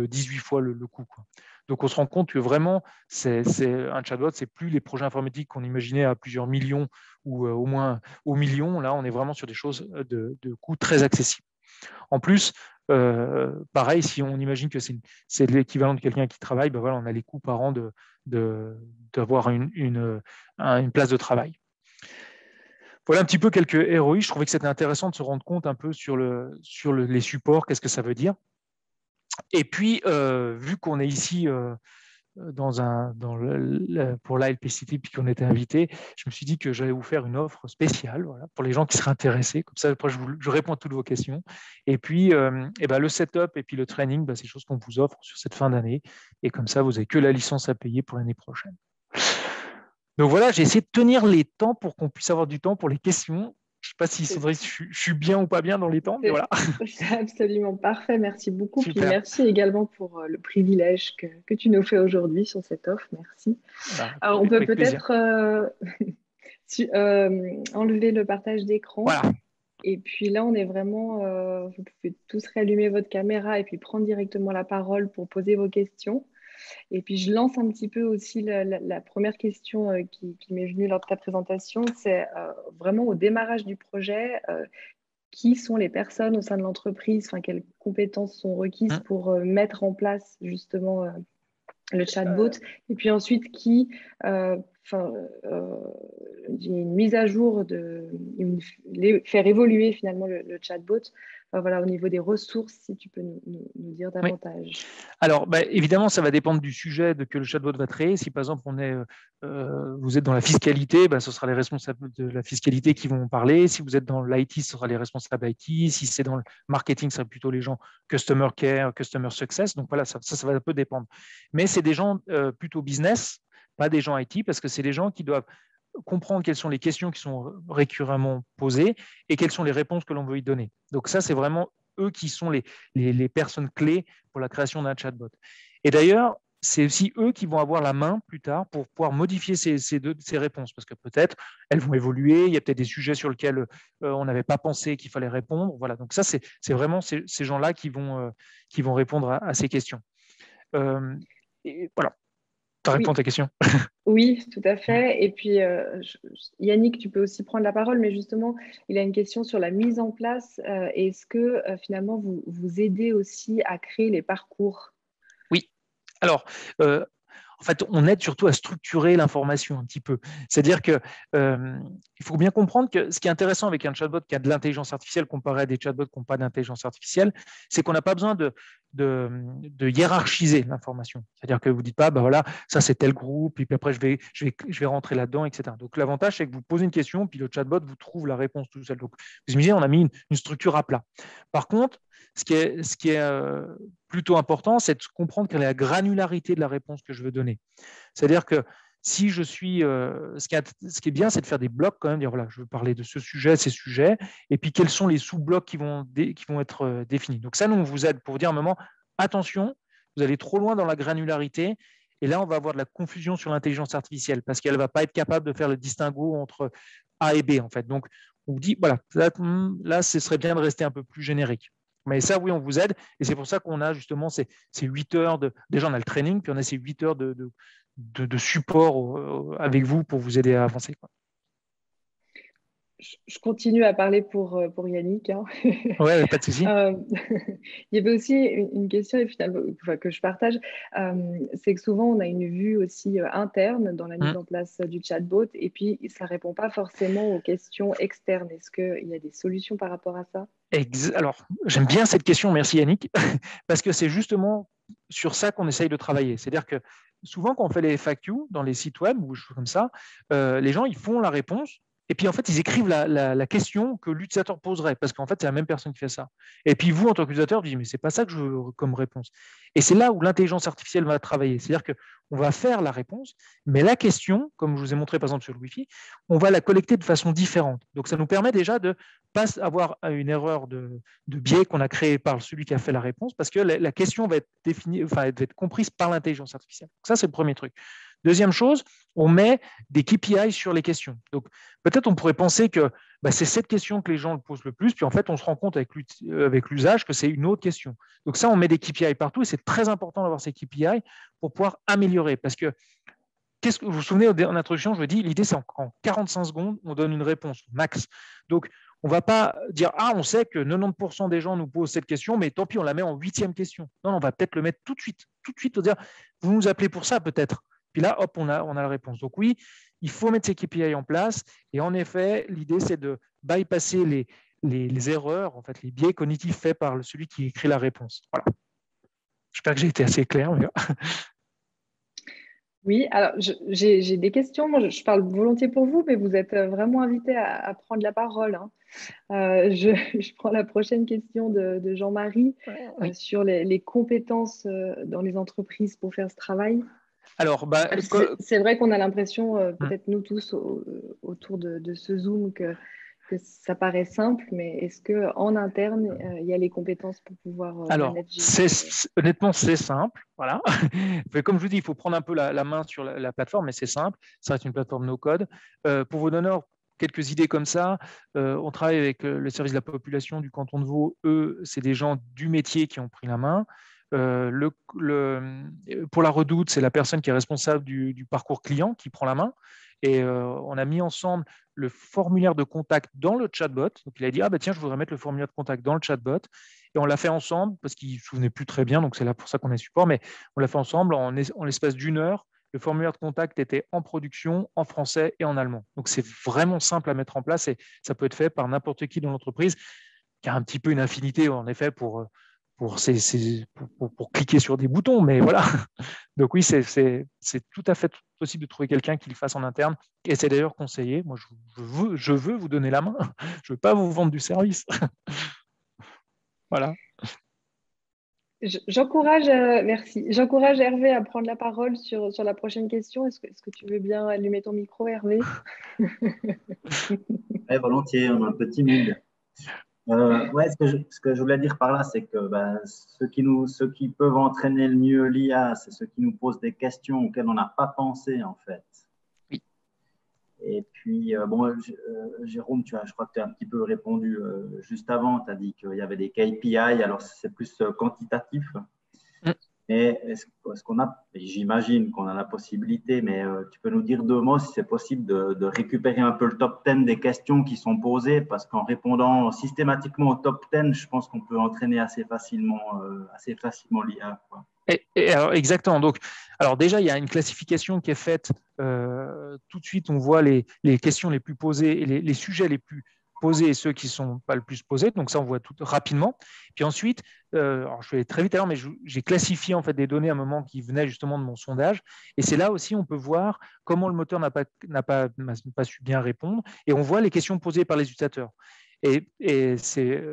18 fois le coût, quoi. Donc on se rend compte que vraiment, c'est un chatbot, c'est plus les projets informatiques qu'on imaginait à plusieurs millions ou au moins aux millions. Là, on est vraiment sur des choses de coûts très accessibles. En plus, pareil, si on imagine que c'est l'équivalent de quelqu'un qui travaille, on a les coûts par an d'avoir une place de travail. Voilà un petit peu quelques ROI. Je trouvais que c'était intéressant de se rendre compte un peu sur les supports, qu'est-ce que ça veut dire. Et puis, vu qu'on est ici pour l'ALPCT, puis qu'on était invité, je me suis dit que j'allais vous faire une offre spéciale, voilà, pour les gens qui seraient intéressés. Comme ça, après, je réponds à toutes vos questions. Et puis, le setup et puis le training, c'est des choses qu'on vous offre sur cette fin d'année. Et comme ça, vous n'avez que la licence à payer pour l'année prochaine. Donc voilà, j'ai essayé de tenir les temps pour qu'on puisse avoir du temps pour les questions. Je ne sais pas si je suis bien ou pas bien dans les temps, mais voilà. C'est absolument parfait. Merci beaucoup. Super. Puis merci également pour le privilège que tu nous fais aujourd'hui sur cette offre. Merci. Alors, on peut peut-être enlever le partage d'écran. Voilà. Et puis là, on est vraiment, vous pouvez tous réallumer votre caméra et puis prendre directement la parole pour poser vos questions. Et puis, je lance un petit peu aussi la première question qui m'est venue lors de ta présentation. C'est vraiment au démarrage du projet, qui sont les personnes au sein de l'entreprise, quelles compétences sont requises pour mettre en place justement le chatbot. Et puis ensuite, une mise à jour, faire évoluer finalement le chatbot. Voilà, au niveau des ressources, si tu peux nous dire davantage. Oui. Alors, évidemment, ça va dépendre du sujet que le chatbot va traiter. Si par exemple, vous êtes dans la fiscalité, ce sera les responsables de la fiscalité qui vont parler. Si vous êtes dans l'IT, ce sera les responsables IT. Si c'est dans le marketing, ce sera plutôt les gens Customer Care, Customer Success. Donc voilà, ça va un peu dépendre. Mais c'est des gens plutôt business, pas des gens IT, parce que c'est des gens qui doivent comprendre quelles sont les questions qui sont récurrentement posées et quelles sont les réponses que l'on veut y donner. Donc ça, c'est vraiment eux qui sont les personnes clés pour la création d'un chatbot. Et d'ailleurs, c'est aussi eux qui vont avoir la main plus tard pour pouvoir modifier ces réponses, parce que peut-être elles vont évoluer, il y a peut-être des sujets sur lesquels on n'avait pas pensé qu'il fallait répondre. Voilà, donc ça, c'est vraiment ces gens-là qui vont répondre à ces questions. Et voilà. Ça répond à ta question. Oui, tout à fait. Et puis, Yannick, tu peux aussi prendre la parole, mais justement, il a une question sur la mise en place. Est-ce que finalement, vous aidez aussi à créer les parcours? Oui. Alors, en fait, on aide surtout à structurer l'information un petit peu. C'est-à-dire qu'il faut bien comprendre que ce qui est intéressant avec un chatbot qui a de l'intelligence artificielle comparé à des chatbots qui n'ont pas d'intelligence artificielle, c'est qu'on n'a pas besoin de hiérarchiser l'information. C'est-à-dire que vous ne dites pas, voilà, ça c'est tel groupe, et puis après je vais rentrer là-dedans, etc. Donc l'avantage, c'est que vous posez une question, puis le chatbot vous trouve la réponse tout seul. Donc vous imaginez, on a mis une structure à plat. Par contre, ce qui est plutôt important, c'est de comprendre quelle est la granularité de la réponse que je veux donner. C'est-à-dire que si je suis, ce qui est bien, c'est de faire des blocs quand même, dire voilà, je veux parler de ce sujet, ces sujets, et puis quels sont les sous-blocs qui vont être définis. Donc ça, nous, on vous aide pour vous dire à un moment, attention, vous allez trop loin dans la granularité, et là, on va avoir de la confusion sur l'intelligence artificielle, parce qu'elle ne va pas être capable de faire le distinguo entre A et B, en fait. Donc, on vous dit, voilà, là, ce serait bien de rester un peu plus générique. Mais ça, oui, on vous aide, et c'est pour ça qu'on a justement ces 8 heures déjà, on a le training, puis on a ces 8 heures de support avec vous pour vous aider à avancer, quoi. Je continue à parler pour Yannick, hein. Ouais, pas de souci. Euh, il y avait aussi une question et finalement, enfin, que je partage, c'est que souvent on a une vue aussi interne dans la mise Mm. en place du chatbot et puis ça répond pas forcément aux questions externes. Est-ce qu'il y a des solutions par rapport à ça? Alors, j'aime bien cette question, merci Yannick, parce que c'est justement sur ça qu'on essaye de travailler. C'est-à-dire que souvent, quand on fait les FAQ dans les sites web ou des choses comme ça, les gens, ils font la réponse, et puis en fait, ils écrivent la question que l'utilisateur poserait, parce qu'en fait, c'est la même personne qui fait ça. Et puis vous, en tant qu'utilisateur, vous dites, mais c'est pas ça que je veux comme réponse. Et c'est là où l'intelligence artificielle va travailler. C'est-à-dire qu'on va faire la réponse, mais la question, comme je vous ai montré par exemple sur le Wi-Fi, on va la collecter de façon différente. Donc ça nous permet déjà de pas avoir une erreur de biais qu'on a créé par celui qui a fait la réponse, parce que la question va être définie, enfin, elle va être comprise par l'intelligence artificielle. Donc ça, c'est le premier truc. Deuxième chose, on met des KPI sur les questions. Donc, peut-être on pourrait penser que c'est cette question que les gens posent le plus, puis en fait, on se rend compte avec l'usage que c'est une autre question. Donc ça, on met des KPI partout, et c'est très important d'avoir ces KPI pour pouvoir améliorer, parce que vous vous souvenez, en introduction, je vous ai dit, l'idée, c'est en 45 secondes, on donne une réponse max. Donc, on ne va pas dire, on sait que 90% des gens nous posent cette question, mais tant pis, on la met en 8e question. Non, on va peut-être le mettre tout de suite, dire, vous nous appelez pour ça, peut-être. Puis là, hop, on a la réponse. Donc oui, il faut mettre ces KPI en place. Et en effet, l'idée, c'est de bypasser les erreurs, en fait, les biais cognitifs faits par celui qui écrit la réponse. Voilà. J'espère que j'ai été assez clair. Mais... Oui, alors j'ai des questions. Moi, je parle volontiers pour vous, mais vous êtes vraiment invité à prendre la parole, hein. Je prends la prochaine question de Jean-Marie Oui. sur les compétences dans les entreprises pour faire ce travail. Alors, C'est vrai qu'on a l'impression, peut-être nous tous autour de ce Zoom, que ça paraît simple, mais est-ce qu'en interne, il y a les compétences pour pouvoir Alors, manager honnêtement, c'est simple. Voilà. Comme je vous dis, il faut prendre un peu la main sur la plateforme, mais c'est simple. Ça reste une plateforme no-code. Pour vous donner quelques idées comme ça, on travaille avec le service de la population du canton de Vaud. Eux, c'est des gens du métier qui ont pris la main. Pour la Redoute, c'est la personne qui est responsable du parcours client qui prend la main. Et on a mis ensemble le formulaire de contact dans le chatbot. Donc, il a dit, tiens, je voudrais mettre le formulaire de contact dans le chatbot. Et on l'a fait ensemble parce qu'il ne se souvenait plus très bien, donc c'est là pour ça qu'on est support, mais on l'a fait ensemble en l'espace d'une heure. Le formulaire de contact était en production, en français et en allemand. Donc c'est vraiment simple à mettre en place et ça peut être fait par n'importe qui dans l'entreprise qui a un petit peu une affinité, en effet, pour cliquer sur des boutons, mais voilà. Donc oui, c'est tout à fait possible de trouver quelqu'un qui le fasse en interne. Et c'est d'ailleurs conseillé. Moi, je veux vous donner la main. Je ne veux pas vous vendre du service. Voilà. J'encourage, merci. J'encourage Hervé à prendre la parole sur la prochaine question. Est-ce que tu veux bien allumer ton micro, Hervé? Ouais, volontiers, on a un peu timide. Ouais, ce que je voulais dire par là, c'est que ceux qui peuvent entraîner le mieux l'IA, c'est ceux qui nous posent des questions auxquelles on n'a pas pensé, en fait. Oui. Et puis, Jérôme, je crois que tu as un petit peu répondu juste avant. Tu as dit qu'il y avait des KPI, alors c'est plus quantitatif. Et est-ce qu'on a, j'imagine qu'on a la possibilité, mais tu peux nous dire deux mots si c'est possible de récupérer un peu le top 10 des questions qui sont posées, parce qu'en répondant systématiquement au top 10, je pense qu'on peut entraîner assez facilement l'IA. Alors, exactement. Donc, alors déjà, il y a une classification qui est faite. Tout de suite, on voit les questions les plus posées et les sujets les plus posés et ceux qui ne sont pas le plus posés. Donc ça, on voit tout rapidement. Puis ensuite, alors je vais très vite alors, mais j'ai classifié en fait des données à un moment qui venaient justement de mon sondage. Et c'est là aussi, on peut voir comment le moteur n'a pas su bien répondre. Et on voit les questions posées par les utilisateurs. Et c'est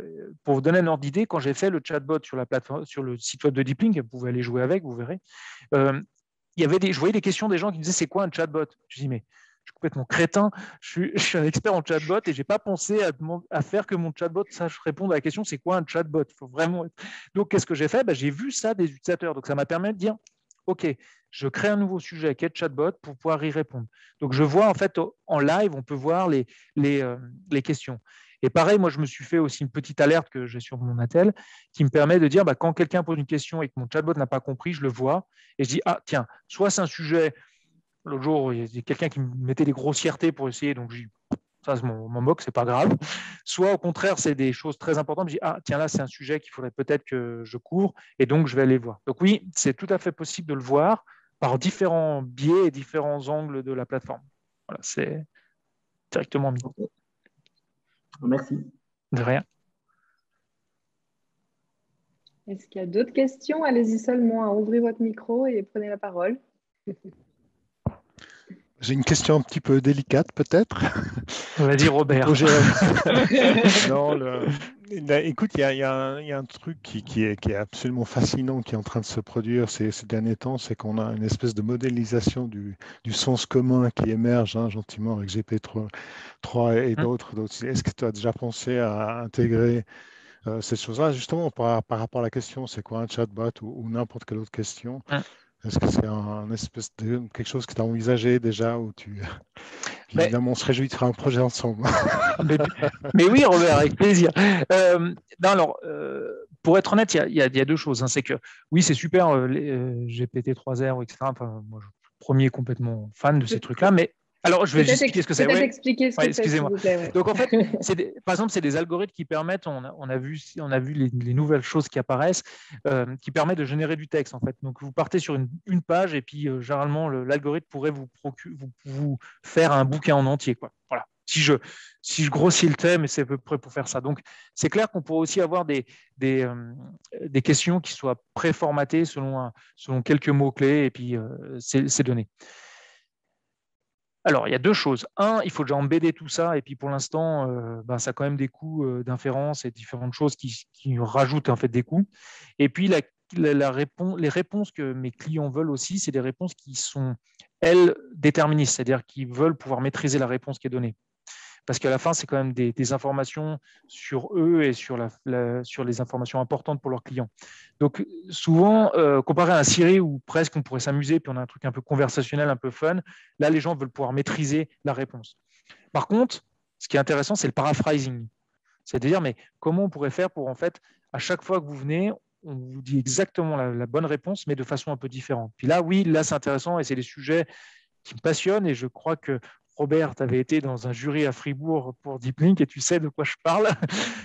pour vous donner un ordre d'idée, quand j'ai fait le chatbot sur la plateforme, sur le site web de DeepLink, vous pouvez aller jouer avec, vous verrez. Je voyais des questions des gens qui me disaient c'est quoi un chatbot. Je dis mais je suis complètement crétin, je suis un expert en chatbot et j'ai pas pensé à faire que mon chatbot sache répondre à la question c'est quoi un chatbot. Faut vraiment. Donc qu'est-ce que j'ai fait? J'ai vu ça des utilisateurs, donc ça m'a permis de dire ok, je crée un nouveau sujet qui est chatbot pour pouvoir y répondre. Donc je vois en fait en live, on peut voir les questions. Et pareil, moi, je me suis fait aussi une petite alerte que j'ai sur mon attel qui me permet de dire quand quelqu'un pose une question et que mon chatbot n'a pas compris, je le vois et je dis tiens, soit c'est un sujet. L'autre jour, il y a quelqu'un qui me mettait des grossièretés pour essayer, donc ça je m'en moque, c'est pas grave. Soit au contraire, c'est des choses très importantes. Je dis, ah tiens, là, c'est un sujet qu'il faudrait peut-être que je couvre, et donc je vais aller voir. Donc oui, c'est tout à fait possible de le voir par différents biais et différents angles de la plateforme. Voilà, c'est directement mis. Merci. De rien. Est-ce qu'il y a d'autres questions? Allez-y seulement, ouvrez votre micro et prenez la parole. J'ai une question un petit peu délicate, peut-être. Vas-y, Robert. Non, écoute, il y a un truc qui est absolument fascinant qui est en train de se produire ces derniers temps, c'est qu'on a une espèce de modélisation du sens commun qui émerge gentiment avec GPT-3 et d'autres. Est-ce que tu as déjà pensé à intégrer ces choses-là, justement, par rapport à la question, c'est quoi un chatbot ou n'importe quelle autre question? Est-ce que c'est un espèce de quelque chose que tu as envisagé déjà ou évidemment, on se réjouit de faire un projet ensemble. mais oui, Robert, avec plaisir. Non, alors, pour être honnête, il y a deux choses. C'est que oui, c'est super, GPT-3R, etc. Enfin, moi, je suis le premier complètement fan de ces trucs-là, mais alors, je vais juste expliquer ce que c'est. Peut-être expliquer ce que c'est, excusez-moi. Donc, en fait, par exemple, c'est des algorithmes qui permettent, on a vu les nouvelles choses qui apparaissent, qui permettent de générer du texte, en fait. Donc, vous partez sur une page et puis, généralement, l'algorithme pourrait vous faire un bouquin en entier, quoi. Voilà. Si je grossis le thème, c'est à peu près pour faire ça. Donc, c'est clair qu'on pourrait aussi avoir des questions qui soient préformatées selon quelques mots-clés et puis ces données. Alors, il y a deux choses. Un, il faut déjà embêter tout ça. Et puis, pour l'instant, ça a quand même des coûts d'inférence et différentes choses qui rajoutent en fait des coûts. Et puis, les réponses que mes clients veulent aussi, c'est des réponses qui sont, elles, déterministes, c'est-à-dire qu'ils veulent pouvoir maîtriser la réponse qui est donnée. Parce qu'à la fin, c'est quand même des informations sur eux et sur les informations importantes pour leurs clients. Donc, souvent, comparé à un Siri où presque on pourrait s'amuser, puis on a un truc un peu conversationnel, un peu fun, là, les gens veulent pouvoir maîtriser la réponse. Par contre, ce qui est intéressant, c'est le paraphrasing. C'est-à-dire, mais comment on pourrait faire pour, en fait, à chaque fois que vous venez, on vous dit exactement la bonne réponse, mais de façon un peu différente. Puis là, oui, là, c'est intéressant et c'est des sujets qui me passionnent et je crois que Robert, tu avais été dans un jury à Fribourg pour DeepLink et tu sais de quoi je parle.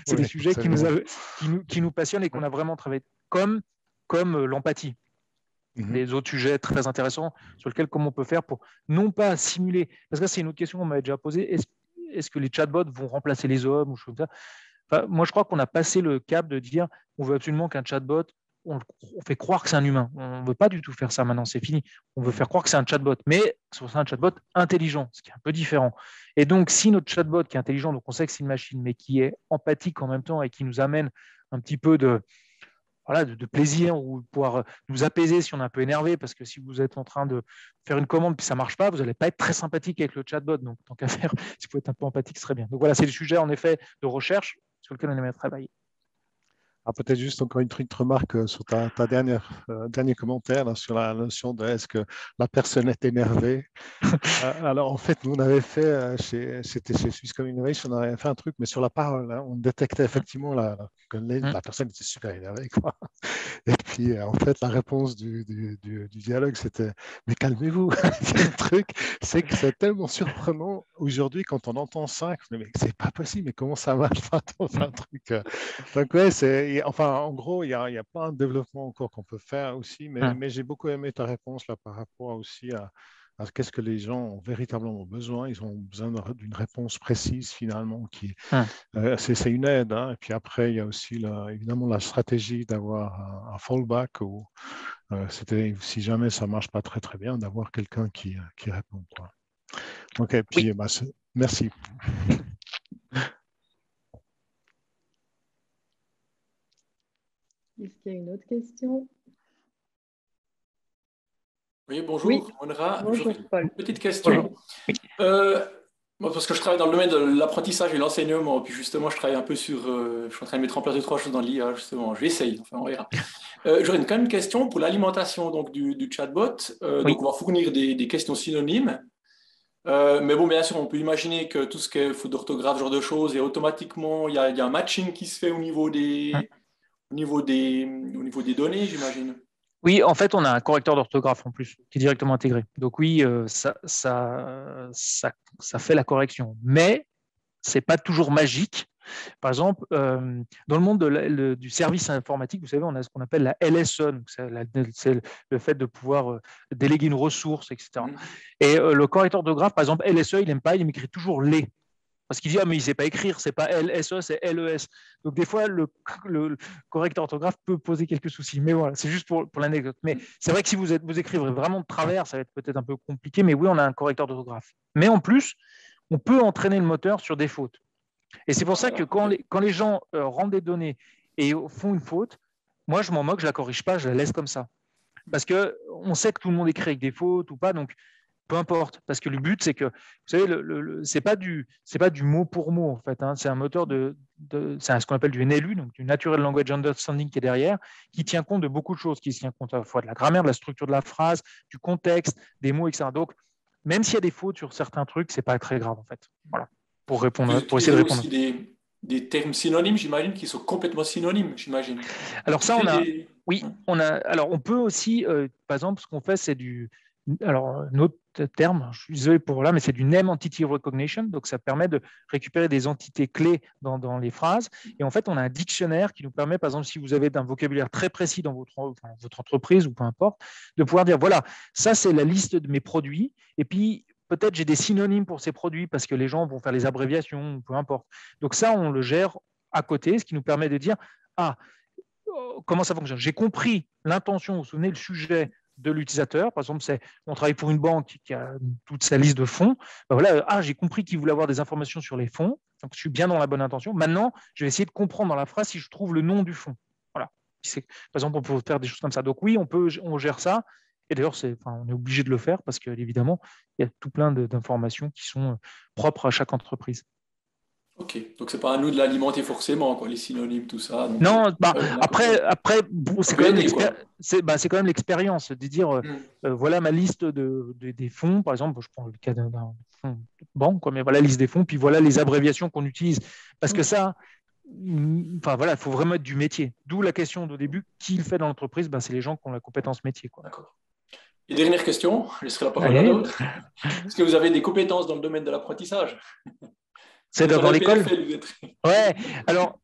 C'est des sujets qui nous passionnent et qu'on a vraiment travaillé, comme l'empathie. Des autres sujets très intéressants sur lesquels comment on peut faire pour non pas simuler, parce que c'est une autre question qu'on m'avait déjà posée, est-ce que les chatbots vont remplacer les hommes ou choses comme ça? Enfin, moi, je crois qu'on a passé le cap de dire on veut absolument qu'un chatbot, on fait croire que c'est un humain. On ne veut pas du tout faire ça maintenant, c'est fini. On veut faire croire que c'est un chatbot, mais c'est un chatbot intelligent, ce qui est un peu différent. Et donc, si notre chatbot qui est intelligent, donc on sait que c'est une machine, mais qui est empathique en même temps et qui nous amène un petit peu de plaisir ou pouvoir nous apaiser si on est un peu énervé, parce que si vous êtes en train de faire une commande puis ça ne marche pas, vous n'allez pas être très sympathique avec le chatbot. Donc, tant qu'à faire, si vous pouvez être un peu empathique, ce serait bien. Donc voilà, c'est le sujet en effet de recherche sur lequel on aimerait travailler. Peut-être juste encore une petite remarque sur ta dernier commentaire là, sur la notion de est-ce que la personne est énervée. Alors en fait, nous on avait fait, c'était chez Swisscom Innovation, on avait fait un truc, mais sur la parole, on détectait effectivement que la personne était super énervée, quoi. Et puis en fait, la réponse du dialogue, c'était mais calmez-vous. Le truc, c'est que c'est tellement surprenant aujourd'hui quand on entend ça, mais c'est pas possible, mais comment ça marche pas un truc. Donc ouais, enfin, en gros, il y a plein de développements encore qu'on peut faire aussi, mais j'ai beaucoup aimé ta réponse là par rapport aussi à qu'est-ce que les gens ont véritablement besoin. Ils ont besoin d'une réponse précise finalement. C'est une aide. Et puis après, il y a aussi évidemment la stratégie d'avoir un fallback ou si jamais ça ne marche pas très très bien, d'avoir quelqu'un qui répond, quoi. Ok, puis merci. Est-ce qu'il y a une autre question? Oui, bonjour, oui. Onra. Bonjour, Paul. Une petite question. Moi, parce que je travaille dans le domaine de l'apprentissage et l'enseignement, puis justement, je travaille un peu sur. Je suis en train de mettre en place 2-3 choses dans l'IA, justement. Je vais essayer, enfin, on verra. J'aurais quand même une question pour l'alimentation donc, du chatbot. Donc, on va fournir des questions synonymes. Mais bon, bien sûr, on peut imaginer que tout ce qui est faute d'orthographe, ce genre de choses, et automatiquement, il y a un matching qui se fait au niveau des données, j'imagine. Oui, en fait, on a un correcteur d'orthographe en plus qui est directement intégré. Donc oui, ça fait la correction. Mais c'est pas toujours magique. Par exemple, dans le monde du service informatique, vous savez, on a ce qu'on appelle la LSE, donc c'est le fait de pouvoir déléguer une ressource, etc. Et le correcteur d'orthographe, par exemple, LSE, il n'aime pas, il m'écrit toujours les. Parce qu'il dit, ah, mais il ne sait pas écrire, c'est pas LSE, c'est LES. Donc, des fois, le correcteur orthographe peut poser quelques soucis. Mais voilà, c'est juste pour l'anecdote. Mais c'est vrai que si vous écrivez vraiment de travers, ça va être peut-être un peu compliqué, mais oui, on a un correcteur d'orthographe. Mais en plus, on peut entraîner le moteur sur des fautes. Et c'est pour ça que quand les gens rendent des données et font une faute, moi, je m'en moque, je ne la corrige pas, je la laisse comme ça. Parce qu'on sait que tout le monde écrit avec des fautes ou pas, donc peu importe, parce que le but, c'est que, vous savez, c'est pas du mot pour mot, en fait. Hein. C'est un moteur c'est ce qu'on appelle du NLU, donc du Natural Language Understanding qui est derrière, qui tient compte de beaucoup de choses, qui tient compte à la fois de la grammaire, de la structure de la phrase, du contexte, des mots, etc. Donc, même s'il y a des fautes sur certains trucs, c'est pas très grave, en fait. Voilà, pour essayer de répondre. Aussi des termes synonymes, j'imagine, qui sont complètement synonymes, j'imagine. Alors ça, on peut aussi, par exemple, ce qu'on fait, c'est un autre terme, je suis désolé pour là, mais c'est du Name Entity Recognition. Donc, ça permet de récupérer des entités clés dans les phrases. Et en fait, on a un dictionnaire qui nous permet, par exemple, si vous avez un vocabulaire très précis dans votre entreprise ou peu importe, de pouvoir dire, voilà, ça, c'est la liste de mes produits. Et puis, peut-être j'ai des synonymes pour ces produits parce que les gens vont faire les abréviations, peu importe. Donc, ça, on le gère à côté, ce qui nous permet de dire, ah, comment ça fonctionne? J'ai compris l'intention, vous vous souvenez, le sujet de l'utilisateur. Par exemple, on travaille pour une banque qui a toute sa liste de fonds. Ben voilà, j'ai compris qu'il voulait avoir des informations sur les fonds. Donc, je suis bien dans la bonne intention. Maintenant, je vais essayer de comprendre dans la phrase si je trouve le nom du fonds. Voilà. Par exemple, on peut faire des choses comme ça. Donc oui, on gère ça. Et d'ailleurs, on est obligé de le faire parce qu'évidemment, il y a tout plein d'informations qui sont propres à chaque entreprise. Ok, donc c'est pas à nous de l'alimenter forcément, quoi, les synonymes, tout ça. Donc, non, après, c'est quand même l'expérience de dire, voilà ma liste des fonds, par exemple, je prends le cas d'un fonds banque, mais voilà la liste des fonds, puis voilà les abréviations qu'on utilise, parce que ça, voilà, il faut vraiment être du métier. D'où la question au début, qui le fait dans l'entreprise? C'est les gens qui ont la compétence métier. Quoi. D'accord. Et dernière question, je laisserai la parole à d'autres. Est-ce que vous avez des compétences dans le domaine de l'apprentissage? C'est dans l'école. Ouais. Alors,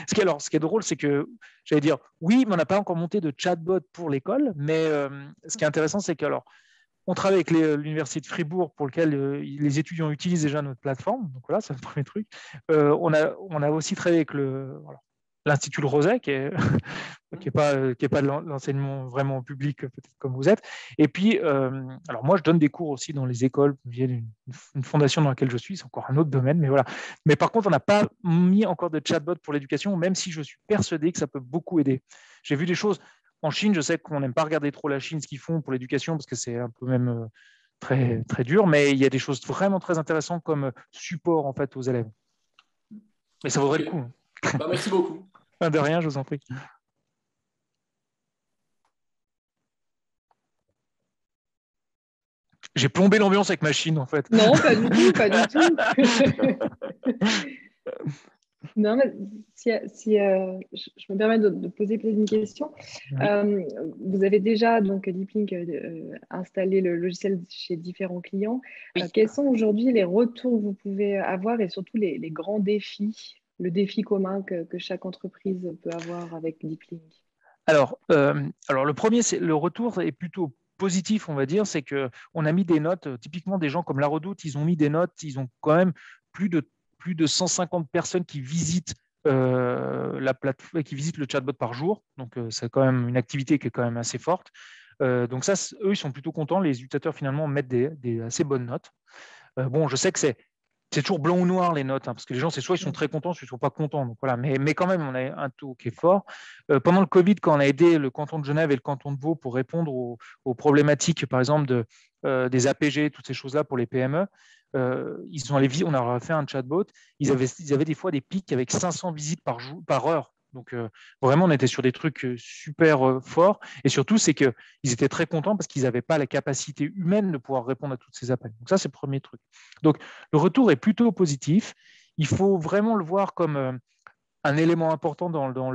ce qui est drôle, c'est que j'allais dire oui, mais on n'a pas encore monté de chatbot pour l'école. Mais ce qui est intéressant, c'est que on travaille avec l'université de Fribourg pour lequel les étudiants utilisent déjà notre plateforme. Donc voilà, c'est le premier truc. On a aussi travaillé avec l'Institut Le Roset, qui est pas de l'enseignement vraiment public, peut-être comme vous êtes. Et puis, alors moi, je donne des cours aussi dans les écoles via une fondation dans laquelle je suis. C'est encore un autre domaine, mais voilà. Mais par contre, on n'a pas mis encore de chatbot pour l'éducation, même si je suis persuadé que ça peut beaucoup aider. J'ai vu des choses en Chine. Je sais qu'on n'aime pas regarder trop la Chine, ce qu'ils font pour l'éducation, parce que c'est un peu même très, très dur, mais il y a des choses vraiment très intéressantes comme support en fait aux élèves. Mais ça vaudrait le coup. Merci beaucoup. De rien, je vous en prie. J'ai plombé l'ambiance avec ma Chine, en fait. Non, pas du tout, pas du tout. Non, mais je me permets de poser peut-être une question. Oui. Vous avez déjà, donc, DeepLink installé le logiciel chez différents clients. Oui. Quels sont aujourd'hui les retours que vous pouvez avoir et surtout les grands défis, le défi commun que chaque entreprise peut avoir avec DeepLink? Alors, le premier, le retour est plutôt positif, on va dire, c'est qu'on a mis des notes, typiquement des gens comme La Redoute, ils ont mis des notes, ils ont quand même plus de 150 personnes qui visitent la plateforme, qui visitent le chatbot par jour, donc c'est quand même une activité qui est quand même assez forte. Donc ça, eux, ils sont plutôt contents, les utilisateurs finalement mettent des assez bonnes notes. Bon, je sais que c'est toujours blanc ou noir les notes, hein, parce que les gens, c'est soit ils sont très contents, soit ils ne sont pas contents. Donc, voilà. Mais quand même, on a un taux qui est fort. Pendant le Covid, quand on a aidé le canton de Genève et le canton de Vaud pour répondre aux problématiques, par exemple, des APG, toutes ces choses-là pour les PME, on leur a fait un chatbot. Ils avaient des fois des pics avec 500 visites par heure. Donc, vraiment, on était sur des trucs super forts. Et surtout, c'est qu'ils étaient très contents parce qu'ils n'avaient pas la capacité humaine de pouvoir répondre à tous ces appels. Donc, ça, c'est le premier truc. Donc, le retour est plutôt positif. Il faut vraiment le voir comme un élément important dans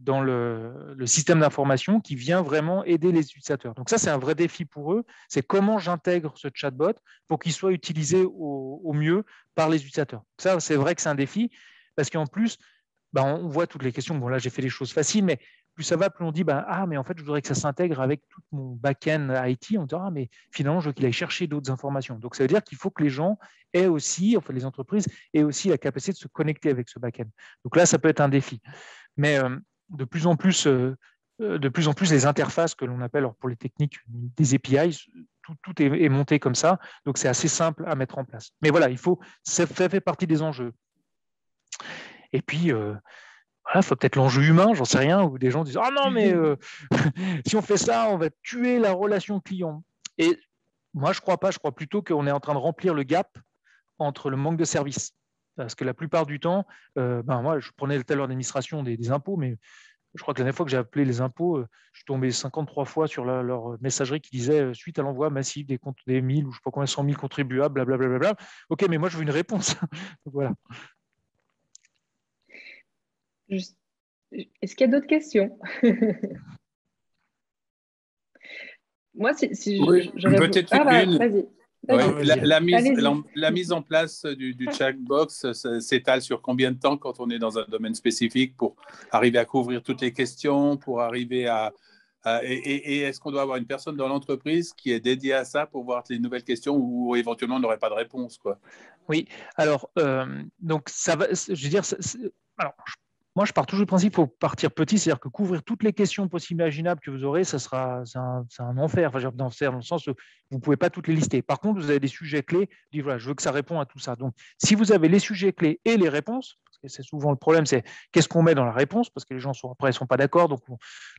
dans le système d'information qui vient vraiment aider les utilisateurs. Donc ça, c'est un vrai défi pour eux. C'est comment j'intègre ce chatbot pour qu'il soit utilisé au mieux par les utilisateurs. Ça, c'est vrai que c'est un défi parce qu'en plus, on voit toutes les questions. Bon, là, j'ai fait les choses faciles, mais plus ça va, plus on dit mais en fait, je voudrais que ça s'intègre avec tout mon back-end IT. On dit mais finalement, je veux qu'il aille chercher d'autres informations. Donc, ça veut dire qu'il faut que les gens aient aussi, enfin, les entreprises aient aussi la capacité de se connecter avec ce back-end. Donc là, ça peut être un défi. Mais de plus en plus, les interfaces que l'on appelle pour les techniques des API, tout est monté comme ça. Donc, c'est assez simple à mettre en place. Mais voilà, ça fait partie des enjeux. Et puis, il faut peut-être l'enjeu humain, j'en sais rien, où des gens disent « Ah non, mais si on fait ça, on va tuer la relation client. » Et moi, je ne crois pas, je crois plutôt qu'on est en train de remplir le gap entre le manque de services. Parce que la plupart du temps, moi, je prenais tout à l'heure l'administration des impôts, mais je crois que la dernière fois que j'ai appelé les impôts, je suis tombé 53 fois sur leur messagerie qui disait suite à l'envoi massif des 1000 ou je ne sais pas combien, 100 000 contribuables, blablabla. Ok, mais moi, je veux une réponse. Donc, voilà. Est-ce qu'il y a d'autres questions? Moi, si oui, peut-être une. Vas-y. Oui, la mise en place du chatbox s'étale sur combien de temps quand on est dans un domaine spécifique pour arriver à couvrir toutes les questions, pour arriver et est-ce qu'on doit avoir une personne dans l'entreprise qui est dédiée à ça pour voir les nouvelles questions ou éventuellement on n'aurait pas de réponse, quoi? Oui, alors, donc ça va, je veux dire, alors, moi, je pars toujours du principe qu'il faut partir petit, c'est-à-dire que couvrir toutes les questions possibles et imaginables que vous aurez, c'est un enfer. Enfin, dans le sens où vous ne pouvez pas toutes les lister. Par contre, vous avez des sujets clés, vous dites, voilà, je veux que ça réponde à tout ça. Donc, si vous avez les sujets clés et les réponses, parce que c'est souvent le problème, c'est qu'est-ce qu'on met dans la réponse, parce que les gens après, ils ne sont pas d'accord, donc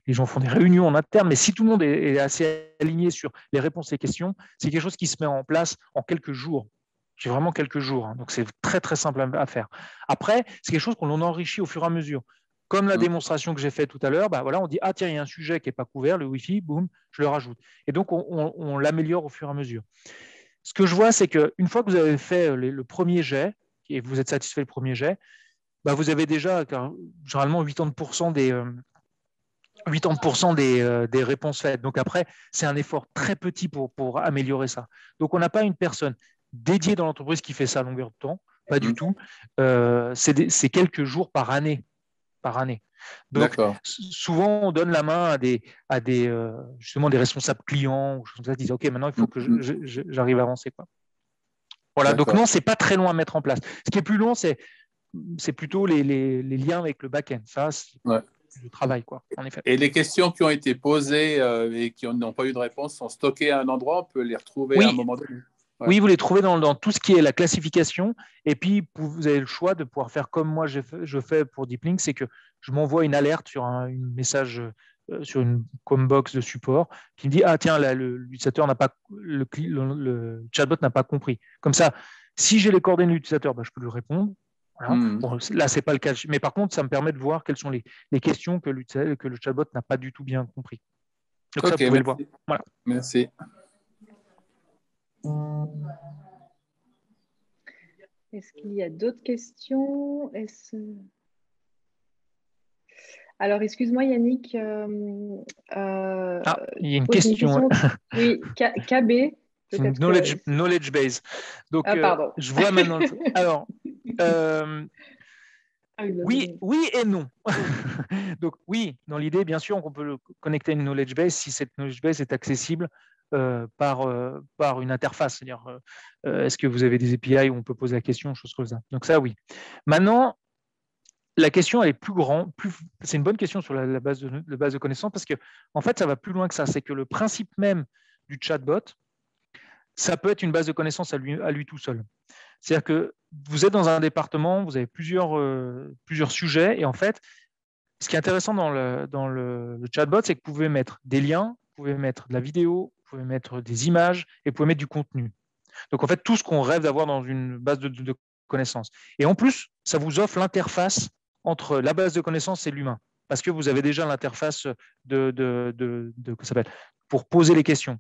les gens font des réunions en interne, mais si tout le monde est assez aligné sur les réponses et les questions, c'est quelque chose qui se met en place en quelques jours. J'ai vraiment quelques jours, hein, donc c'est très très simple à faire. Après, c'est quelque chose qu'on enrichit au fur et à mesure. Comme la démonstration que j'ai faite tout à l'heure, on dit tiens, il y a un sujet qui n'est pas couvert, le Wi-Fi, boum, je le rajoute. Et donc on l'améliore au fur et à mesure. Ce que je vois, c'est qu'une fois que vous avez fait le premier jet et vous êtes satisfait du premier jet, vous avez déjà généralement 80% des réponses faites. Donc après, c'est un effort très petit pour améliorer ça. Donc on n'a pas une personne dédiée dans l'entreprise qui fait ça à longueur de temps, pas du tout. C'est quelques jours par année. Donc souvent on donne la main à justement des responsables clients ou choses comme ça, qui disent ok, maintenant il faut que j'arrive à avancer, quoi. Voilà. Donc non, c'est pas très long à mettre en place. Ce qui est plus long, c'est plutôt les liens avec le back-end. Ça, c'est le travail, quoi, en effet. Et les questions qui ont été posées et qui n'ont pas eu de réponse sont stockées à un endroit, on peut les retrouver à un moment donné. Oui, vous les trouvez dans tout ce qui est la classification. Et puis, vous avez le choix de pouvoir faire comme moi je fais pour DeepLink, c'est que je m'envoie une alerte sur un message sur une combox de support qui me dit tiens, l'utilisateur n'a pas le chatbot n'a pas compris. Comme ça, si j'ai les coordonnées de l'utilisateur, je peux lui répondre. Voilà. Bon, là, ce n'est pas le cas. Mais par contre, ça me permet de voir quelles sont les questions que le chatbot n'a pas du tout bien compris. Donc, ça, vous pouvez le voir. Voilà. Merci. Est-ce qu'il y a d'autres questions? Alors, excuse-moi, Yannick. Il y a une question. Oui, KB. Une knowledge base. Donc, pardon. je vois maintenant. Alors, oui et non. Donc, oui, dans l'idée, bien sûr, on peut le connecter à une knowledge base si cette knowledge base est accessible par une interface. C'est-à-dire, est-ce que vous avez des API où on peut poser la question, choses comme ça. Donc, ça, oui. Maintenant, la question, elle est plus grande. C'est une bonne question sur la base de connaissances parce que, en fait, ça va plus loin que ça. C'est que le principe même du chatbot, ça peut être une base de connaissances à lui tout seul. C'est-à-dire que vous êtes dans un département, vous avez plusieurs sujets, et en fait, ce qui est intéressant dans le chatbot, c'est que vous pouvez mettre des liens, vous pouvez mettre de la vidéo, vous pouvez mettre des images, et vous pouvez mettre du contenu. Donc, en fait, tout ce qu'on rêve d'avoir dans une base de connaissances. Et en plus, ça vous offre l'interface entre la base de connaissances et l'humain, parce que vous avez déjà l'interface pour poser les questions.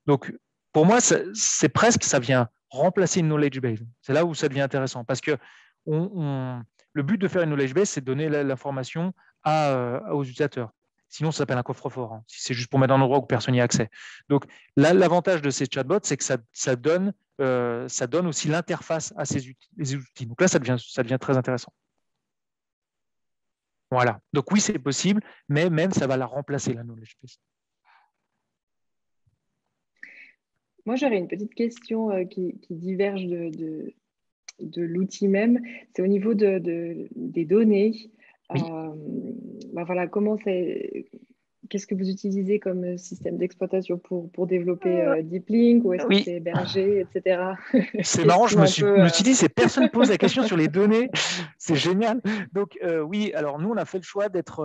Donc, pour moi, c'est presque, ça vient remplacer une knowledge base. C'est là où ça devient intéressant parce que le but de faire une knowledge base, c'est de donner l'information aux utilisateurs. Sinon, ça s'appelle un coffre-fort, hein, si c'est juste pour mettre dans un endroit où personne n'y a accès. Donc là, l'avantage de ces chatbots, c'est que ça donne aussi l'interface à ces outils. Donc là, ça devient très intéressant. Voilà. Donc oui, c'est possible, mais même ça va la remplacer, la knowledge base. Moi, j'aurais une petite question qui diverge de l'outil même. C'est au niveau des données. Oui. Voilà, qu'est-ce que vous utilisez comme système d'exploitation pour développer Deep Link, ou est-ce que c'est hébergé, etc. C'est marrant, je me suis dit, personne ne pose la question sur les données, c'est génial. Donc oui, alors nous, on a fait le choix d'être...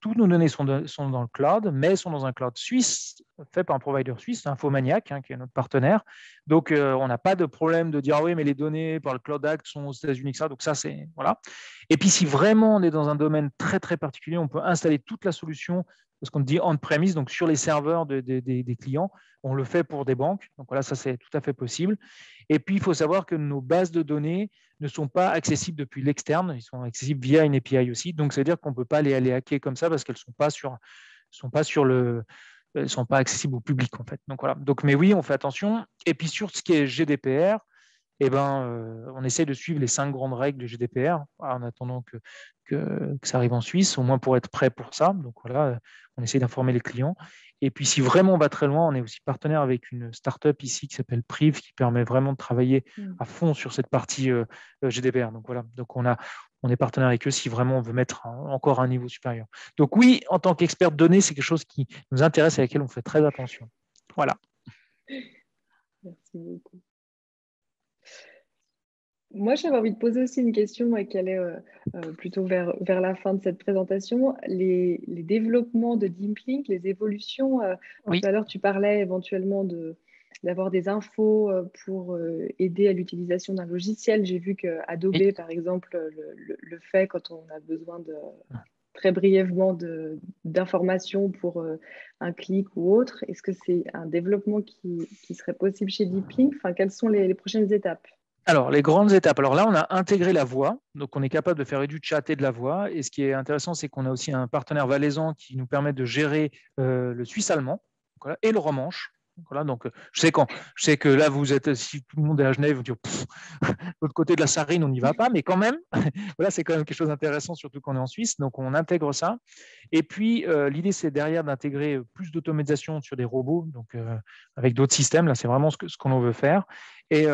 toutes nos données sont dans le cloud, mais sont dans un cloud suisse, fait par un provider suisse, Infomaniac, qui est notre partenaire. Donc, on n'a pas de problème de dire, ah oui, mais les données par le Cloud Act sont aux États-Unis, ça. Donc, ça, c'est... Voilà. Et puis, si vraiment on est dans un domaine très, très particulier, on peut installer toute la solution, ce qu'on dit on-premise, donc sur les serveurs des clients. On le fait pour des banques. Donc, voilà, ça, c'est tout à fait possible. Et puis, il faut savoir que nos bases de données ne sont pas accessibles depuis l'externe. Ils sont accessibles via une API aussi. Donc, ça veut dire qu'on ne peut pas les hacker comme ça parce qu'elles ne sont pas accessibles au public, en fait. Donc, voilà. Donc, mais oui, on fait attention. Et puis, sur ce qui est GDPR, on essaie de suivre les 5 grandes règles de GDPR en attendant que ça arrive en Suisse, au moins pour être prêt pour ça. Donc, voilà, on essaie d'informer les clients. Et puis, si vraiment on va très loin, on est aussi partenaire avec une start-up ici qui s'appelle Priv, qui permet vraiment de travailler à fond sur cette partie GDPR. Donc, voilà. Donc, on est partenaire avec eux si vraiment on veut mettre encore un niveau supérieur. Donc, oui, en tant qu'expert de données, c'est quelque chose qui nous intéresse et à laquelle on fait très attention. Voilà. Merci beaucoup. Moi, j'avais envie de poser aussi une question qui allait plutôt vers la fin de cette présentation. Les développements de Deep Link, les évolutions, oui. Tout à l'heure, tu parlais éventuellement d'avoir des infos pour aider à l'utilisation d'un logiciel. J'ai vu que Adobe, oui, par exemple, le fait quand on a besoin très brièvement d'informations pour un clic ou autre. Est-ce que c'est un développement qui serait possible chez Deep Link? Enfin, quelles sont les prochaines étapes? Alors, les grandes étapes. Alors là, on a intégré la voix. Donc, on est capable de faire du chat et de la voix. Et ce qui est intéressant, c'est qu'on a aussi un partenaire valaisan qui nous permet de gérer le suisse-allemand et le romanche. Voilà, donc, je sais que là, si tout le monde est à Genève, vous dites, l'autre côté de la Sarine, on n'y va pas, mais quand même, voilà, c'est quand même quelque chose d'intéressant, surtout qu'on est en Suisse. Donc, on intègre ça. Et puis, l'idée, c'est derrière d'intégrer plus d'automatisation sur des robots, donc avec d'autres systèmes. Là, c'est vraiment ce qu'on veut faire. Et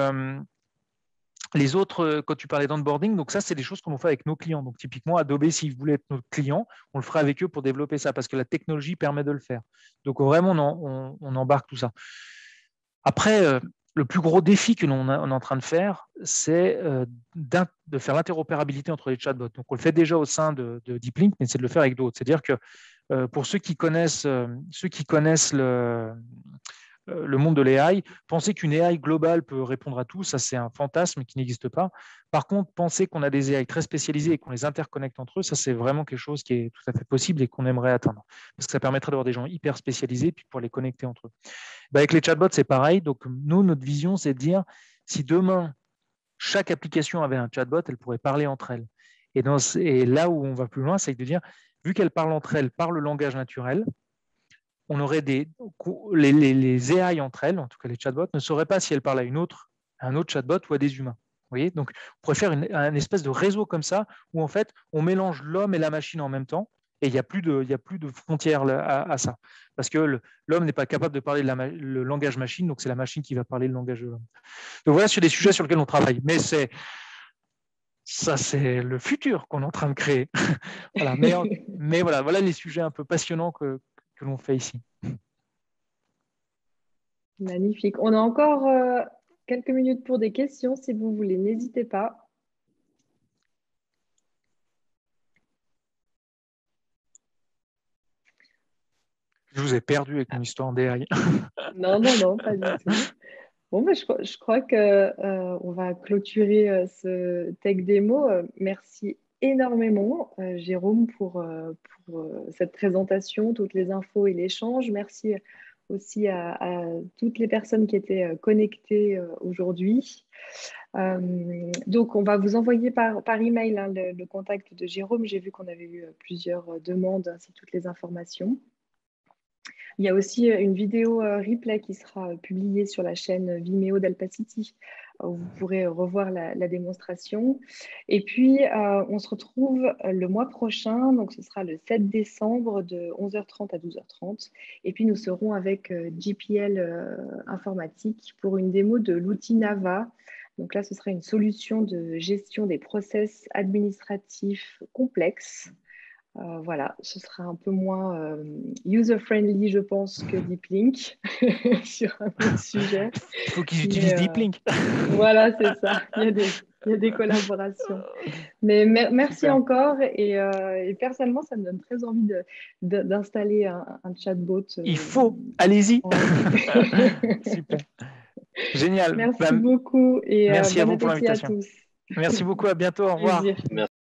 les autres, quand tu parlais d'onboarding, donc ça, c'est des choses qu'on fait avec nos clients. Donc, typiquement, Adobe, s'ils voulaient être notre client, on le fera avec eux pour développer ça parce que la technologie permet de le faire. Donc, vraiment, on embarque tout ça. Après, le plus gros défi que l'on est en train de faire, c'est de faire l'interopérabilité entre les chatbots. Donc, on le fait déjà au sein de Deep Link, mais c'est de le faire avec d'autres. C'est-à-dire que pour ceux qui connaissent le monde de l'AI, penser qu'une AI globale peut répondre à tout, ça c'est un fantasme qui n'existe pas. Par contre, penser qu'on a des AI très spécialisées et qu'on les interconnecte entre eux, ça c'est vraiment quelque chose qui est tout à fait possible et qu'on aimerait atteindre. Parce que ça permettrait d'avoir des gens hyper spécialisés puis pour les connecter entre eux. Avec les chatbots, c'est pareil. Donc nous, notre vision, c'est de dire, si demain, chaque application avait un chatbot, elle pourrait parler entre elles. Et là où on va plus loin, c'est de dire, vu qu'elles parlent entre elles par le langage naturel, on aurait les AI entre elles, en tout cas les chatbots, ne sauraient pas si elles parlent à un autre chatbot ou à des humains. Vous voyez, donc, on pourrait faire un espèce de réseau comme ça, où en fait, on mélange l'homme et la machine en même temps, et il n'y a plus de frontières à ça. Parce que l'homme n'est pas capable de parler le langage machine, donc c'est la machine qui va parler le langage de l'homme. Donc voilà, c'est des sujets sur lesquels on travaille. Mais c'est le futur qu'on est en train de créer. Voilà. Mais voilà les sujets un peu passionnants que l'on fait ici. Magnifique. On a encore quelques minutes pour des questions, si vous voulez. N'hésitez pas. Je vous ai perdu avec mon histoire d'AI. Non, pas du tout. Bon, je crois qu'on va clôturer ce tech démo. Merci énormément, Jérôme, pour cette présentation, toutes les infos et l'échange. Merci aussi à toutes les personnes qui étaient connectées aujourd'hui. Donc, on va vous envoyer par email hein, le contact de Jérôme. J'ai vu qu'on avait eu plusieurs demandes ainsi toutes les informations. Il y a aussi une vidéo replay qui sera publiée sur la chaîne Vimeo d'Alpacity, où vous pourrez revoir la démonstration. Et puis, on se retrouve le mois prochain, donc ce sera le 7 décembre de 11h30 à 12h30. Et puis, nous serons avec JPL Informatique pour une démo de l'outil Nava. Donc là, ce sera une solution de gestion des process administratifs complexes. Voilà, ce sera un peu moins user-friendly, je pense, que Deep Link sur un autre sujet. Il faut qu'ils utilisent Deep Link. Voilà, c'est ça. Il y a des collaborations. Mais merci Super. Encore. Et personnellement, ça me donne très envie d'installer un chatbot. Il faut, allez-y. Super. Génial. Merci beaucoup. Et merci à vous pour l'invitation. Merci beaucoup, à bientôt. Au revoir. Merci.